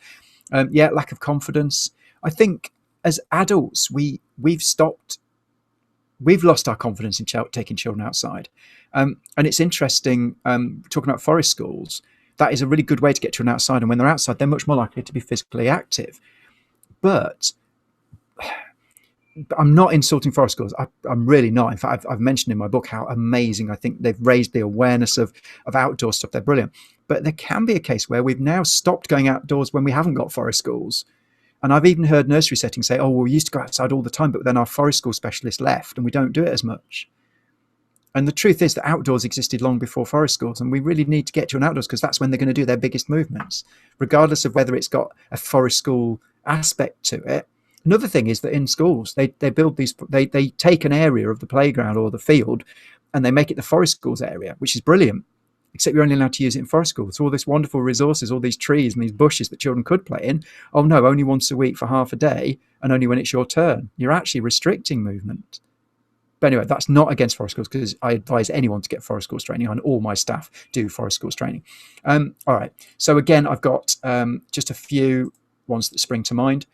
Lack of confidence. I think as adults, we've lost our confidence in taking children outside. And it's interesting, talking about forest schools, that is a really good way to get children outside. And when they're outside, they're much more likely to be physically active. But I'm not insulting forest schools. I'm really not. In fact, I've mentioned in my book how amazing I think they've raised the awareness of outdoor stuff. They're brilliant. But there can be a case where we've now stopped going outdoors when we haven't got forest schools. And I've even heard nursery settings say, oh, well, we used to go outside all the time, but then our forest school specialist left and we don't do it as much. And the truth is that outdoors existed long before forest schools, and we really need to get children outdoors because that's when they're going to do their biggest movements, regardless of whether it's got a forest school aspect to it. Another thing is that in schools, they build these, they take an area of the playground or the field and they make it the forest schools area, which is brilliant, except you're only allowed to use it in forest schools. So all this wonderful resources, all these trees and these bushes that children could play in, oh no, only once a week for half a day and only when it's your turn. You're actually restricting movement. But anyway, that's not against forest schools because I advise anyone to get forest schools training, and all my staff do forest schools training. All right. So again, I've got just a few ones that spring to mind.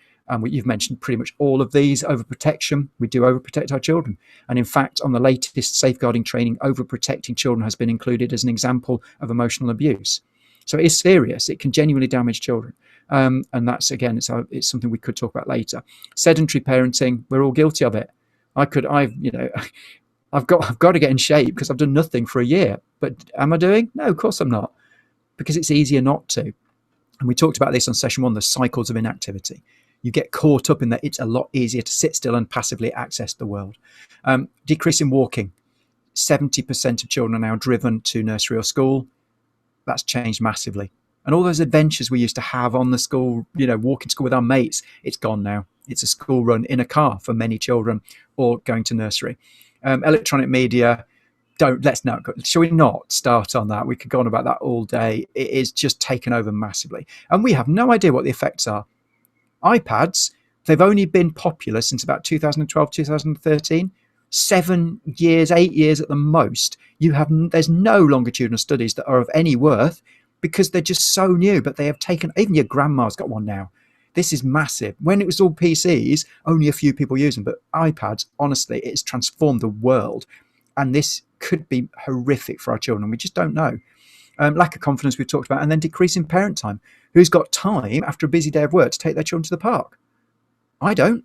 You've mentioned pretty much all of these. Overprotection. We do overprotect our children. And in fact, on the latest safeguarding training, overprotecting children has been included as an example of emotional abuse. So it is serious. It can genuinely damage children. And that's, again, it's something we could talk about later. Sedentary parenting. We're all guilty of it. I've got to get in shape because I've done nothing for a year. But am I doing? No, of course I'm not. Because it's easier not to. And we talked about this on session 1, the cycles of inactivity. You get caught up in that it's a lot easier to sit still and passively access the world. Decrease in walking. 70% of children are now driven to nursery or school. That's changed massively. And all those adventures we used to have on the school, walking to school with our mates, it's gone now. It's a school run in a car for many children, or going to nursery. Electronic media, shall we not start on that? We could go on about that all day. It is just taken over massively. And we have no idea what the effects are. iPads, they've only been popular since about 2012, 2013. 7 years, 8 years at the most. There's no longitudinal studies that are of any worth because they're just so new, but they have taken, even your grandma's got one now. This is massive. When it was all PCs, only a few people use them, but iPads, honestly, it's transformed the world. And this could be horrific for our children. We just don't know. Lack of confidence we've talked about, and then decreasing parent time. Who's got time after a busy day of work to take their children to the park? I don't.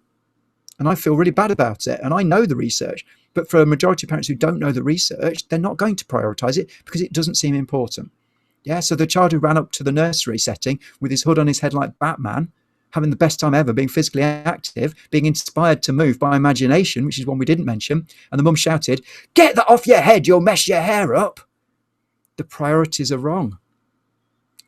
And I feel really bad about it. And I know the research. But for a majority of parents who don't know the research, they're not going to prioritise it because it doesn't seem important. Yeah, so the child who ran up to the nursery setting with his hood on his head like Batman, having the best time ever, being physically active, being inspired to move by imagination, which is one we didn't mention, and the mum shouted, "Get that off your head, you'll mess your hair up." The priorities are wrong.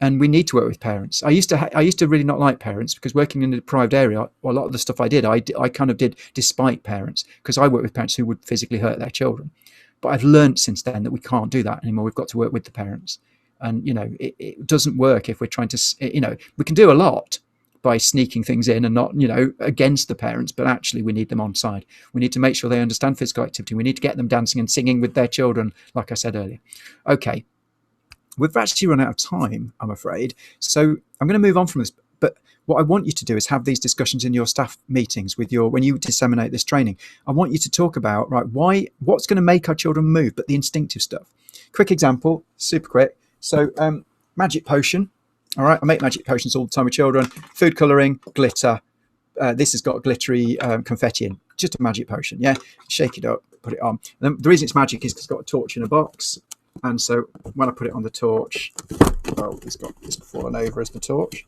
And we need to work with parents. I used to really not like parents because working in a deprived area, a lot of the stuff I did, I kind of did despite parents because I work with parents who would physically hurt their children. But I've learned since then that we can't do that anymore. We've got to work with the parents. And, it doesn't work if we're trying to, we can do a lot by sneaking things in and not, against the parents, but actually we need them on side. We need to make sure they understand physical activity. We need to get them dancing and singing with their children, like I said earlier. Okay. We've actually run out of time, I'm afraid. So I'm going to move on from this. But what I want you to do is have these discussions in your staff meetings when you disseminate this training. I want you to talk about, what's going to make our children move, but the instinctive stuff. Quick example, super quick. So magic potion. All right, I make magic potions all the time with children. Food colouring, glitter, this has got glittery confetti in, just a magic potion. Yeah, shake it up, put it on. And the reason it's magic is because it's got a torch in a box, and so when I put it on the torch, it's fallen over as the torch.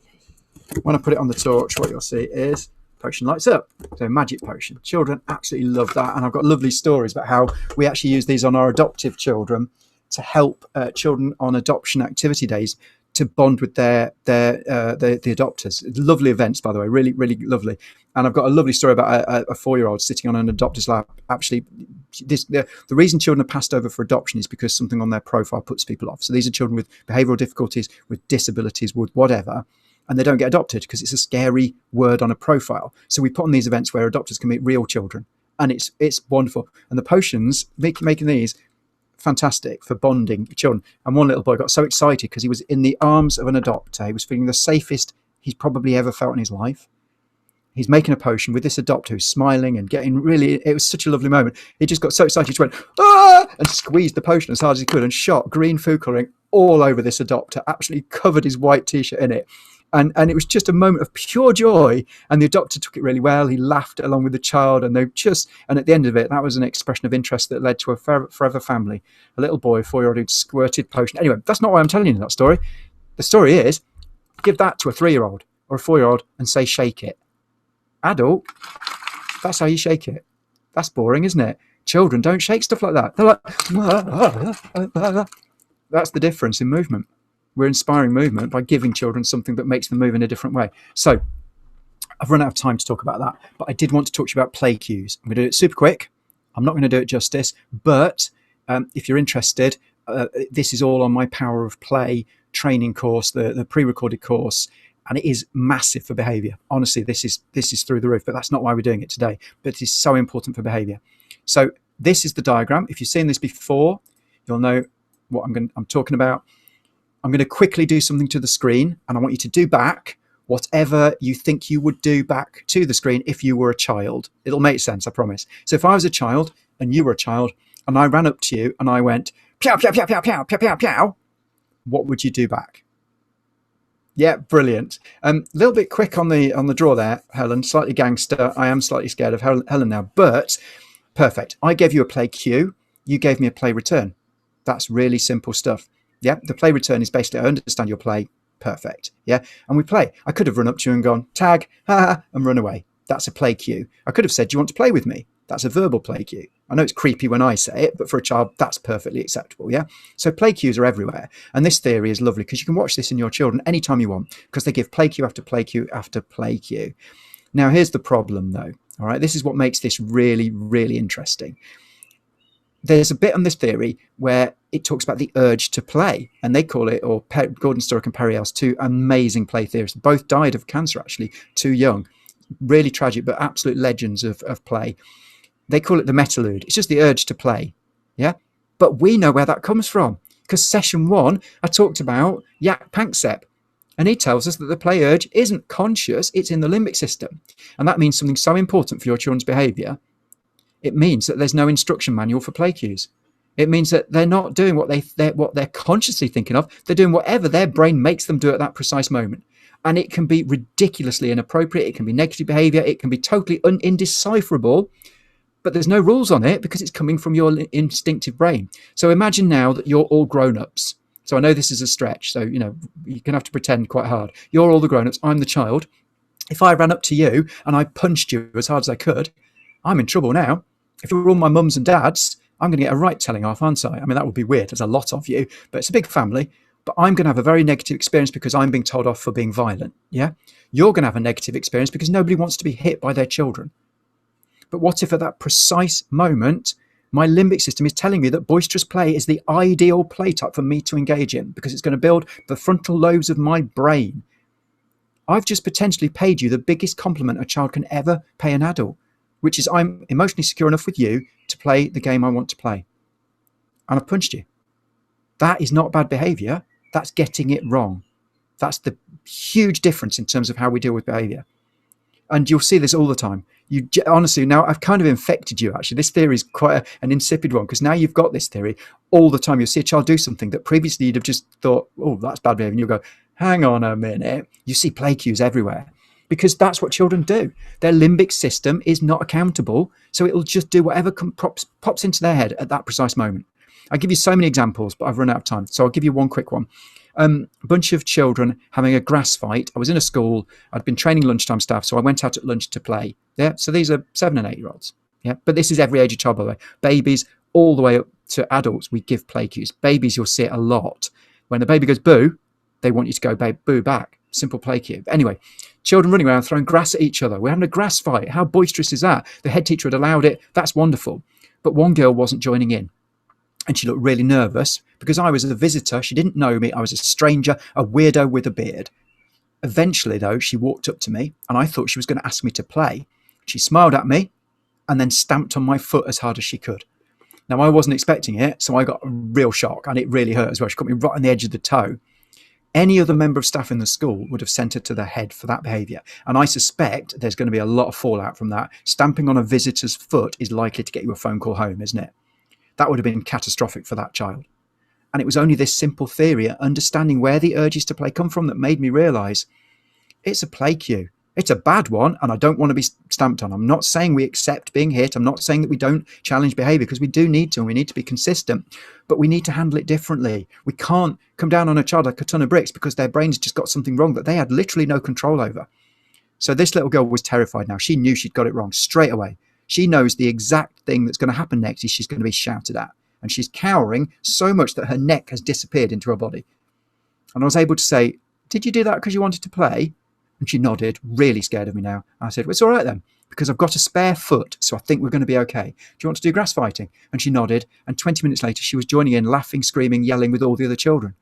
When I put it on the torch, what you'll see is potion lights up. So magic potion. Children absolutely love that, and I've got lovely stories about how we actually use these on our adoptive children to help children on adoption activity days to bond with the adopters. Lovely events, by the way, really, really lovely. And I've got a lovely story about a 4-year-old sitting on an adopter's lap. Actually, the reason children are passed over for adoption is because something on their profile puts people off. So these are children with behavioural difficulties, with disabilities, with whatever, and they don't get adopted because it's a scary word on a profile. So we put on these events where adopters can meet real children, and it's wonderful. And the potions, making these, fantastic for bonding children. And one little boy got so excited because he was in the arms of an adopter. He was feeling the safest he's probably ever felt in his life. He's making a potion with this adopter who's smiling and getting really, it was such a lovely moment. He just got so excited, he just went, ah, and squeezed the potion as hard as he could and shot green food colouring all over this adopter, absolutely covered his white t-shirt in it. And it was just a moment of pure joy. And the adopter took it really well. He laughed along with the child, and and at the end of it, that was an expression of interest that led to a forever family. A little boy, 4-year-old, who'd squirted potion. Anyway, that's not why I'm telling you that story. The story is, give that to a 3-year-old or a 4-year-old and say, shake it. Adult, that's how you shake it. That's boring, isn't it? Children don't shake stuff like that. They're like, that's the difference in movement. We're inspiring movement by giving children something that makes them move in a different way. So I've run out of time to talk about that, but I did want to talk to you about play cues. I'm going to do it super quick. I'm not going to do it justice, but if you're interested, this is all on my Power of Play training course, the pre-recorded course, and it is massive for behaviour. Honestly, this is through the roof, but that's not why we're doing it today. But it is so important for behaviour. So this is the diagram. If you've seen this before, you'll know what I'm talking about. I'm going to quickly do something to the screen, and I want you to do back whatever you think you would do back to the screen if you were a child. It'll make sense, I promise. So if I was a child and you were a child and I ran up to you and I went, pow, pow, pow, pow, pow, pow, pow, pow, what would you do back? Yeah, brilliant. A little bit quick on the draw there, Helen, slightly gangster. I am slightly scared of Helen now, but perfect. I gave you a play cue. You gave me a play return. That's really simple stuff. Yeah, the play return is basically, I understand your play, perfect. Yeah, and we play. I could have run up to you and gone, tag, ha, and run away. That's a play cue. I could have said, do you want to play with me? That's a verbal play cue. I know it's creepy when I say it, but for a child, that's perfectly acceptable, yeah? So play cues are everywhere. And this theory is lovely because you can watch this in your children anytime you want because they give play cue after play cue after play cue. Now, here's the problem, though, all right? This is what makes this really, really interesting. There's a bit on this theory where it talks about the urge to play, and they call it, or Gordon Sturrock and Perry Ellis, two amazing play theorists, both died of cancer, actually, too young. Really tragic, but absolute legends of play. They call it the metalude. It's just the urge to play, yeah? But we know where that comes from, because session 1, I talked about Jaak Panksepp, and he tells us that the play urge isn't conscious, it's in the limbic system. And that means something so important for your children's behaviour. It means that there's no instruction manual for play cues. It means that they're not doing what they're consciously thinking of. They're doing whatever their brain makes them do at that precise moment. And it can be ridiculously inappropriate. It can be negative behaviour. It can be totally indecipherable. But there's no rules on it because it's coming from your instinctive brain. So imagine now that you're all grown-ups. So I know this is a stretch. So, you know, you're going to have to pretend quite hard. You're all the grown-ups. I'm the child. If I ran up to you and I punched you as hard as I could, I'm in trouble now. If you're all my mums and dads, I'm going to get a right telling off, aren't I? I mean, that would be weird. There's a lot of you, but it's a big family. But I'm going to have a very negative experience because I'm being told off for being violent. Yeah. You're going to have a negative experience because nobody wants to be hit by their children. But what if at that precise moment, my limbic system is telling me that boisterous play is the ideal play type for me to engage in because it's going to build the frontal lobes of my brain. I've just potentially paid you the biggest compliment a child can ever pay an adult, which is I'm emotionally secure enough with you to play the game I want to play. And I've punched you. That is not bad behaviour. That's getting it wrong. That's the huge difference in terms of how we deal with behaviour. And you'll see this all the time. Honestly, now I've kind of infected you, actually. This theory is quite an insipid one because now you've got this theory all the time. You'll see a child do something that previously you'd have just thought, oh, that's bad behaviour. And you'll go, hang on a minute. You see play cues everywhere. because that's what children do. Their limbic system is not accountable, so it'll just do whatever pops into their head at that precise moment. I'll give you so many examples, but I've run out of time, so I'll give you one quick one. A bunch of children having a grass fight. I was in a school. I'd been training lunchtime staff, so I went out at lunch to play. Yeah, so these are 7 and 8 year olds. Yeah, but this is every age of child, by the way. Babies all the way up to adults, we give play cues. Babies, you'll see it a lot. When the baby goes boo, they want you to go boo back. Simple play cue. Anyway, children running around throwing grass at each other. We're having a grass fight. How boisterous is that? The head teacher had allowed it. That's wonderful. But one girl wasn't joining in. And she looked really nervous because I was a visitor. She didn't know me. I was a stranger, a weirdo with a beard. Eventually, though, she walked up to me and I thought she was going to ask me to play. She smiled at me and then stamped on my foot as hard as she could. Now, I wasn't expecting it, so I got a real shock and it really hurt as well. She got me right on the edge of the toe. Any other member of staff in the school would have sent her to the head for that behaviour. And I suspect there's going to be a lot of fallout from that. Stamping on a visitor's foot is likely to get you a phone call home, isn't it? That would have been catastrophic for that child. And it was only this simple theory, understanding where the urges to play come from, that made me realise it's a play cue. It's a bad one, and I don't want to be stamped on. I'm not saying we accept being hit. I'm not saying that we don't challenge behaviour, because we do need to, and we need to be consistent. But we need to handle it differently. We can't come down on a child like a ton of bricks because their brain's just got something wrong that they had literally no control over. So this little girl was terrified now. She knew she'd got it wrong straight away. She knows the exact thing that's going to happen next is she's going to be shouted at. And she's cowering so much that her neck has disappeared into her body. And I was able to say, did you do that because you wanted to play? And she nodded, really scared of me now. I said, well, it's all right then, because I've got a spare foot, so I think we're going to be okay. Do you want to do grass fighting? And she nodded. And 20 minutes later, she was joining in, laughing, screaming, yelling with all the other children.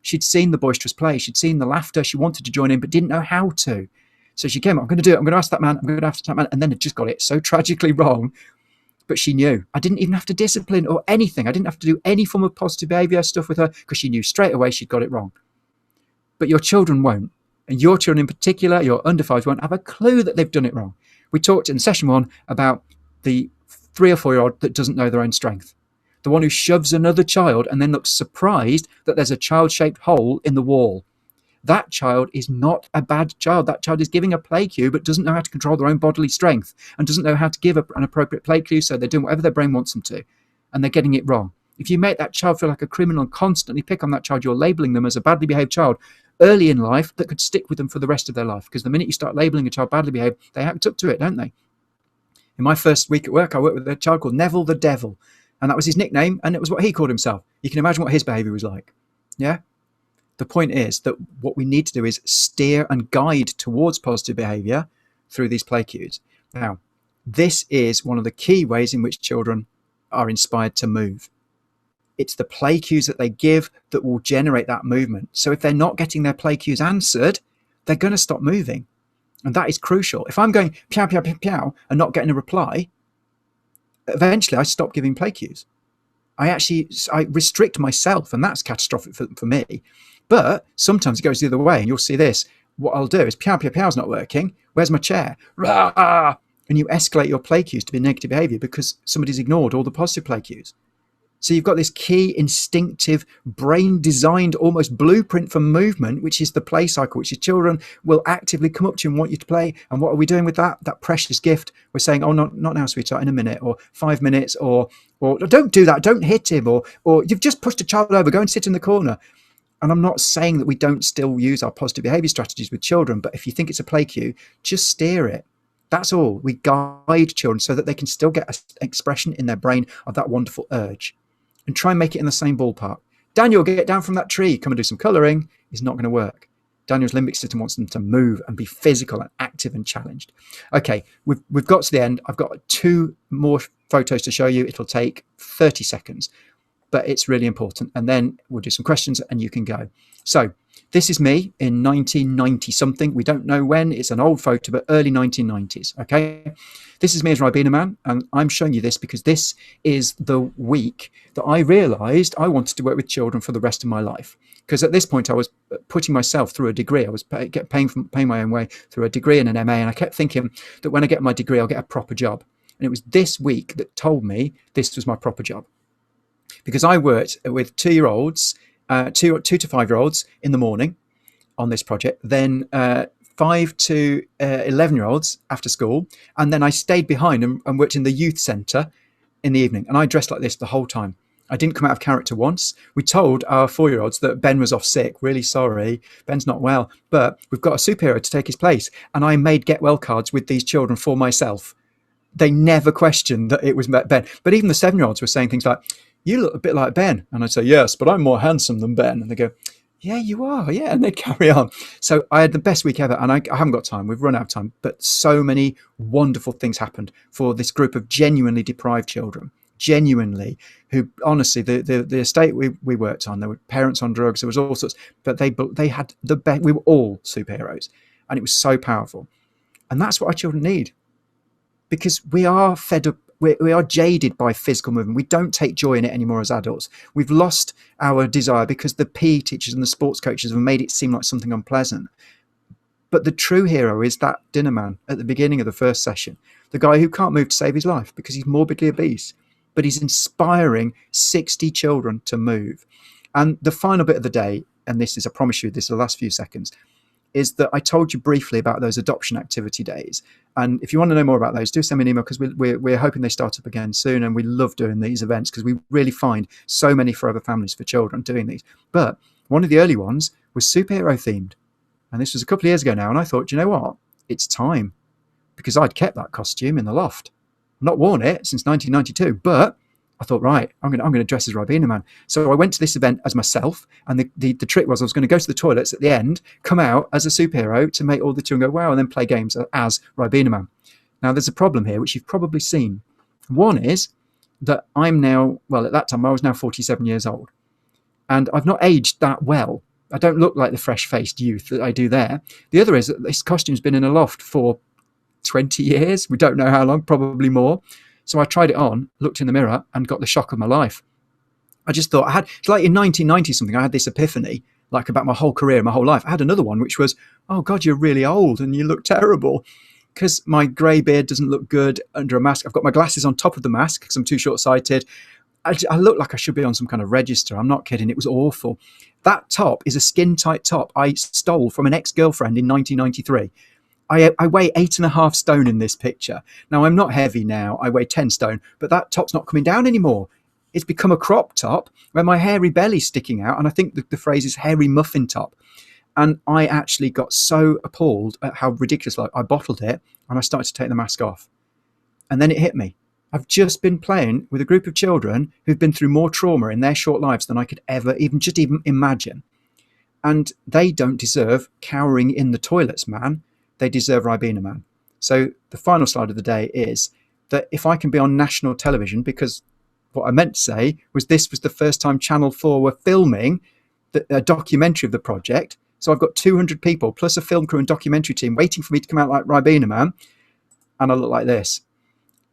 She'd seen the boisterous play. She'd seen the laughter. She wanted to join in, but didn't know how to. So she came, I'm going to do it. I'm going to ask that man. I'm going to ask that man. And then had just got it so tragically wrong. But she knew. I didn't even have to discipline or anything. I didn't have to do any form of positive behaviour stuff with her because she knew straight away she'd got it wrong. But your children won't. And your children in particular, your under 5s, won't have a clue that they've done it wrong. We talked in session 1 about the 3 or 4-year-old that doesn't know their own strength. The one who shoves another child and then looks surprised that there's a child-shaped hole in the wall. That child is not a bad child. That child is giving a play cue but doesn't know how to control their own bodily strength and doesn't know how to give an appropriate play cue, so they're doing whatever their brain wants them to, and they're getting it wrong. If you make that child feel like a criminal and constantly pick on that child, you're labelling them as a badly behaved child early in life that could stick with them for the rest of their life, because the minute you start labelling a child badly behaved, they act up to it, don't they? In my first week at work, I worked with a child called Neville the Devil, and that was his nickname, and it was what he called himself. You can imagine what his behaviour was like. Yeah? The point is that what we need to do is steer and guide towards positive behaviour through these play cues. Now, this is one of the key ways in which children are inspired to move. It's the play cues that they give that will generate that movement. So if they're not getting their play cues answered, they're going to stop moving. And that is crucial. If I'm going pew, pew, pew, pew and not getting a reply, eventually I stop giving play cues. I restrict myself, and that's catastrophic for me. But sometimes it goes the other way, and you'll see this. What I'll do is pew, pew, pew's not working. Where's my chair? Rah! And you escalate your play cues to be negative behaviour because somebody's ignored all the positive play cues. So you've got this key instinctive brain-designed almost blueprint for movement, which is the play cycle, which is children will actively come up to you and want you to play. And what are we doing with that? That precious gift. We're saying, oh, not now, sweetheart, in a minute, or 5 minutes, or don't do that, don't hit him, or you've just pushed a child over, go and sit in the corner. And I'm not saying that we don't still use our positive behaviour strategies with children, but if you think it's a play cue, just steer it. That's all. We guide children so that they can still get an expression in their brain of that wonderful urge. And try and make it in the same ballpark. Daniel, get down from that tree, come and do some colouring, is not going to work. Daniel's limbic system wants them to move and be physical and active and challenged. Okay, we've got to the end. I've got 2 more photos to show you. It'll take 30 seconds, but it's really important. And then we'll do some questions and you can go. So this is me in 1990 something. We don't know when. It's an old photo, but early 1990s. Okay. This is me as Ribena Man, and I'm showing you this because this is the week that I realised I wanted to work with children for the rest of my life. Because at this point, I was putting myself through a degree. I was paying my own way through a degree and an MA, and I kept thinking that when I get my degree, I'll get a proper job. And it was this week that told me this was my proper job. Because I worked with 2-year-olds, 2 to 5-year-olds in the morning on this project, then 5 to 11-year-olds after school, and then I stayed behind and worked in the youth centre in the evening, and I dressed like this the whole time. I didn't come out of character once. We told our 4-year-olds that Ben was off sick. Really sorry, Ben's not well, but we've got a superhero to take his place. And I made get well cards with these children for myself. They never questioned that it was Ben. But even the 7-year-olds were saying things like, "You look a bit like Ben." And I'd say, "Yes, but I'm more handsome than Ben." And they go, "Yeah, you are." Yeah. And they'd carry on. So I had the best week ever. And I haven't got time. We've run out of time. But so many wonderful things happened for this group of genuinely deprived children. Genuinely, who honestly, the estate we worked on, there were parents on drugs, there was all sorts, but they had the best. We were all superheroes, and it was so powerful. And that's what our children need, because we are fed up. We are jaded by physical movement. We don't take joy in it anymore as adults. We've lost our desire because the PE teachers and the sports coaches have made it seem like something unpleasant. But the true hero is that dinner man at the beginning of the first session, the guy who can't move to save his life because he's morbidly obese, but he's inspiring 60 children to move. And the final bit of the day, and this is, I promise you, this is the last few seconds, is that I told you briefly about those adoption activity days. And if you want to know more about those, do send me an email, because we're hoping they start up again soon. And we love doing these events because we really find so many forever families for children doing these. But one of the early ones was superhero themed. And this was a couple of years ago now. And I thought, you know what? It's time, because I'd kept that costume in the loft. Not worn it since 1992, but I thought, right, I'm going to dress as Ribena Man. So I went to this event as myself, and the trick was I was going to go to the toilets at the end, come out as a superhero to make all the children go, wow, and then play games as Ribena Man. Now, there's a problem here, which you've probably seen. One is that I'm now, well, at that time, I was now 47 years old, and I've not aged that well. I don't look like the fresh-faced youth that I do there. The other is that this costume's been in a loft for 20 years. We don't know how long, probably more. So I tried it on, looked in the mirror, and got the shock of my life. I just thought it's like in 1990 something, I had this epiphany, like about my whole career, my whole life. I had another one, which was, oh God, you're really old and you look terrible, because my grey beard doesn't look good under a mask. I've got my glasses on top of the mask because I'm too short-sighted. I look like I should be on some kind of register. I'm not kidding. It was awful. That top is a skin-tight top I stole from an ex-girlfriend in 1993. I weigh 8.5 stone in this picture. Now, I'm not heavy now. I weigh 10 stone, but that top's not coming down anymore. It's become a crop top where my hairy belly's sticking out. And I think the phrase is hairy muffin top. And I actually got so appalled at how ridiculous, I bottled it, and I started to take the mask off. And then it hit me. I've just been playing with a group of children who've been through more trauma in their short lives than I could ever even imagine. And they don't deserve cowering in the toilets, man. They deserve Ribena Man. So the final slide of the day is that if I can be on national television, because what I meant to say was this was the first time Channel 4 were filming a documentary of the project. So I've got 200 people plus a film crew and documentary team waiting for me to come out like Ribena Man, and I look like this.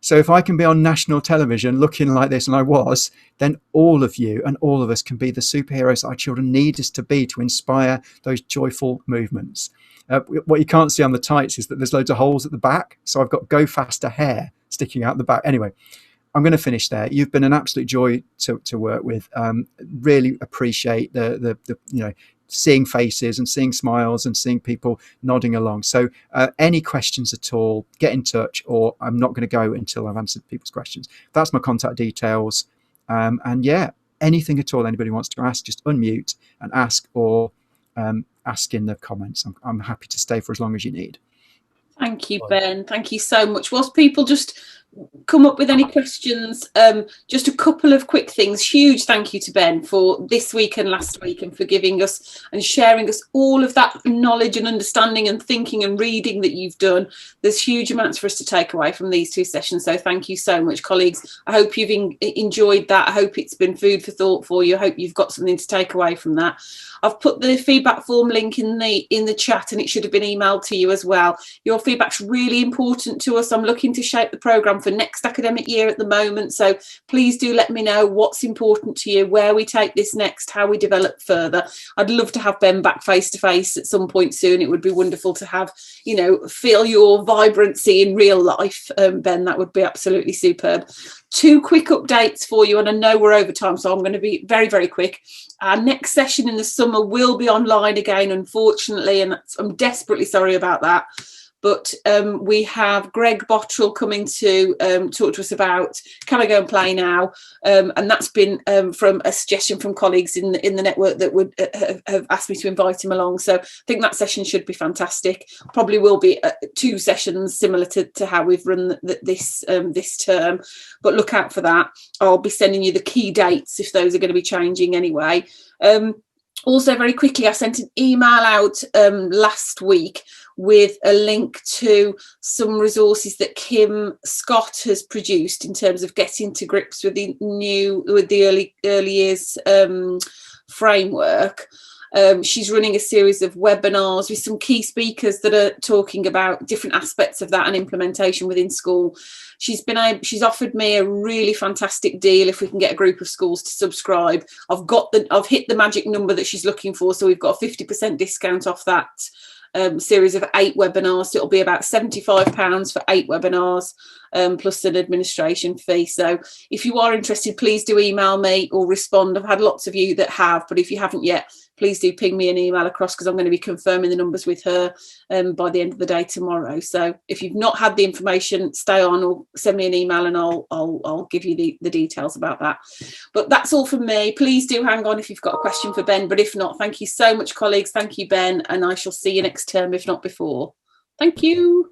So if I can be on national television looking like this, and I was, then all of you and all of us can be the superheroes that our children need us to be to inspire those joyful movements. What you can't see on the tights is that there's loads of holes at the back. So I've got Go Faster hair sticking out the back. Anyway, I'm going to finish there. You've been an absolute joy to work with. Really appreciate the seeing faces and seeing smiles and seeing people nodding along. So any questions at all, get in touch, or I'm not going to go until I've answered people's questions. That's my contact details. And yeah, anything at all anybody wants to ask, just unmute and ask, or ask in the comments. I'm happy to stay for as long as you need. Thank you, Ben. Thank you so much. Whilst people just come up with any questions, just a couple of quick things. Huge thank you to Ben for this week and last week, and for giving us and sharing us all of that knowledge and understanding and thinking and reading that you've done. There's huge amounts for us to take away from these two sessions, so thank you so much, colleagues. I hope you've enjoyed that. I hope it's been food for thought for you. I hope you've got something to take away from that. I've put the feedback form link in the chat, and it should have been emailed to you as well. Your feedback's really important to us. I'm looking to shape the programme for next academic year at the moment. So please do let me know what's important to you, where we take this next, how we develop further. I'd love to have Ben back face to face at some point soon. It would be wonderful to have, you know, feel your vibrancy in real life, Ben. That would be absolutely superb. 2 quick updates for you, and I know we're over time, so I'm going to be very, very quick. Our next session in the summer will be online again, unfortunately, and I'm desperately sorry about that. But we have Greg Bottrell coming to talk to us about Can I Go and Play Now? And that's been from a suggestion from colleagues in the network that would have asked me to invite him along. So I think that session should be fantastic. Probably will be 2 sessions similar to how we've run this term. But look out for that. I'll be sending you the key dates if those are going to be changing anyway. Also, very quickly, I sent an email out last week with a link to some resources that Kim Scott has produced in terms of getting to grips with the early years framework. She's running a series of webinars with some key speakers that are talking about different aspects of that and implementation within school. She's offered me a really fantastic deal if we can get a group of schools to subscribe. I've hit the magic number that she's looking for, so we've got a 50% discount off that series of 8 webinars. So it'll be about £75 for 8 webinars, plus an administration fee. So if you are interested, please do email me or respond. I've had lots of you that have, but if you haven't yet, please do ping me an email across, because I'm going to be confirming the numbers with her by the end of the day tomorrow. So if you've not had the information, stay on or send me an email and I'll give you the details about that. But that's all from me. Please do hang on if you've got a question for Ben, but if not, thank you so much, colleagues. Thank you, Ben, and I shall see you next term, if not before. Thank you.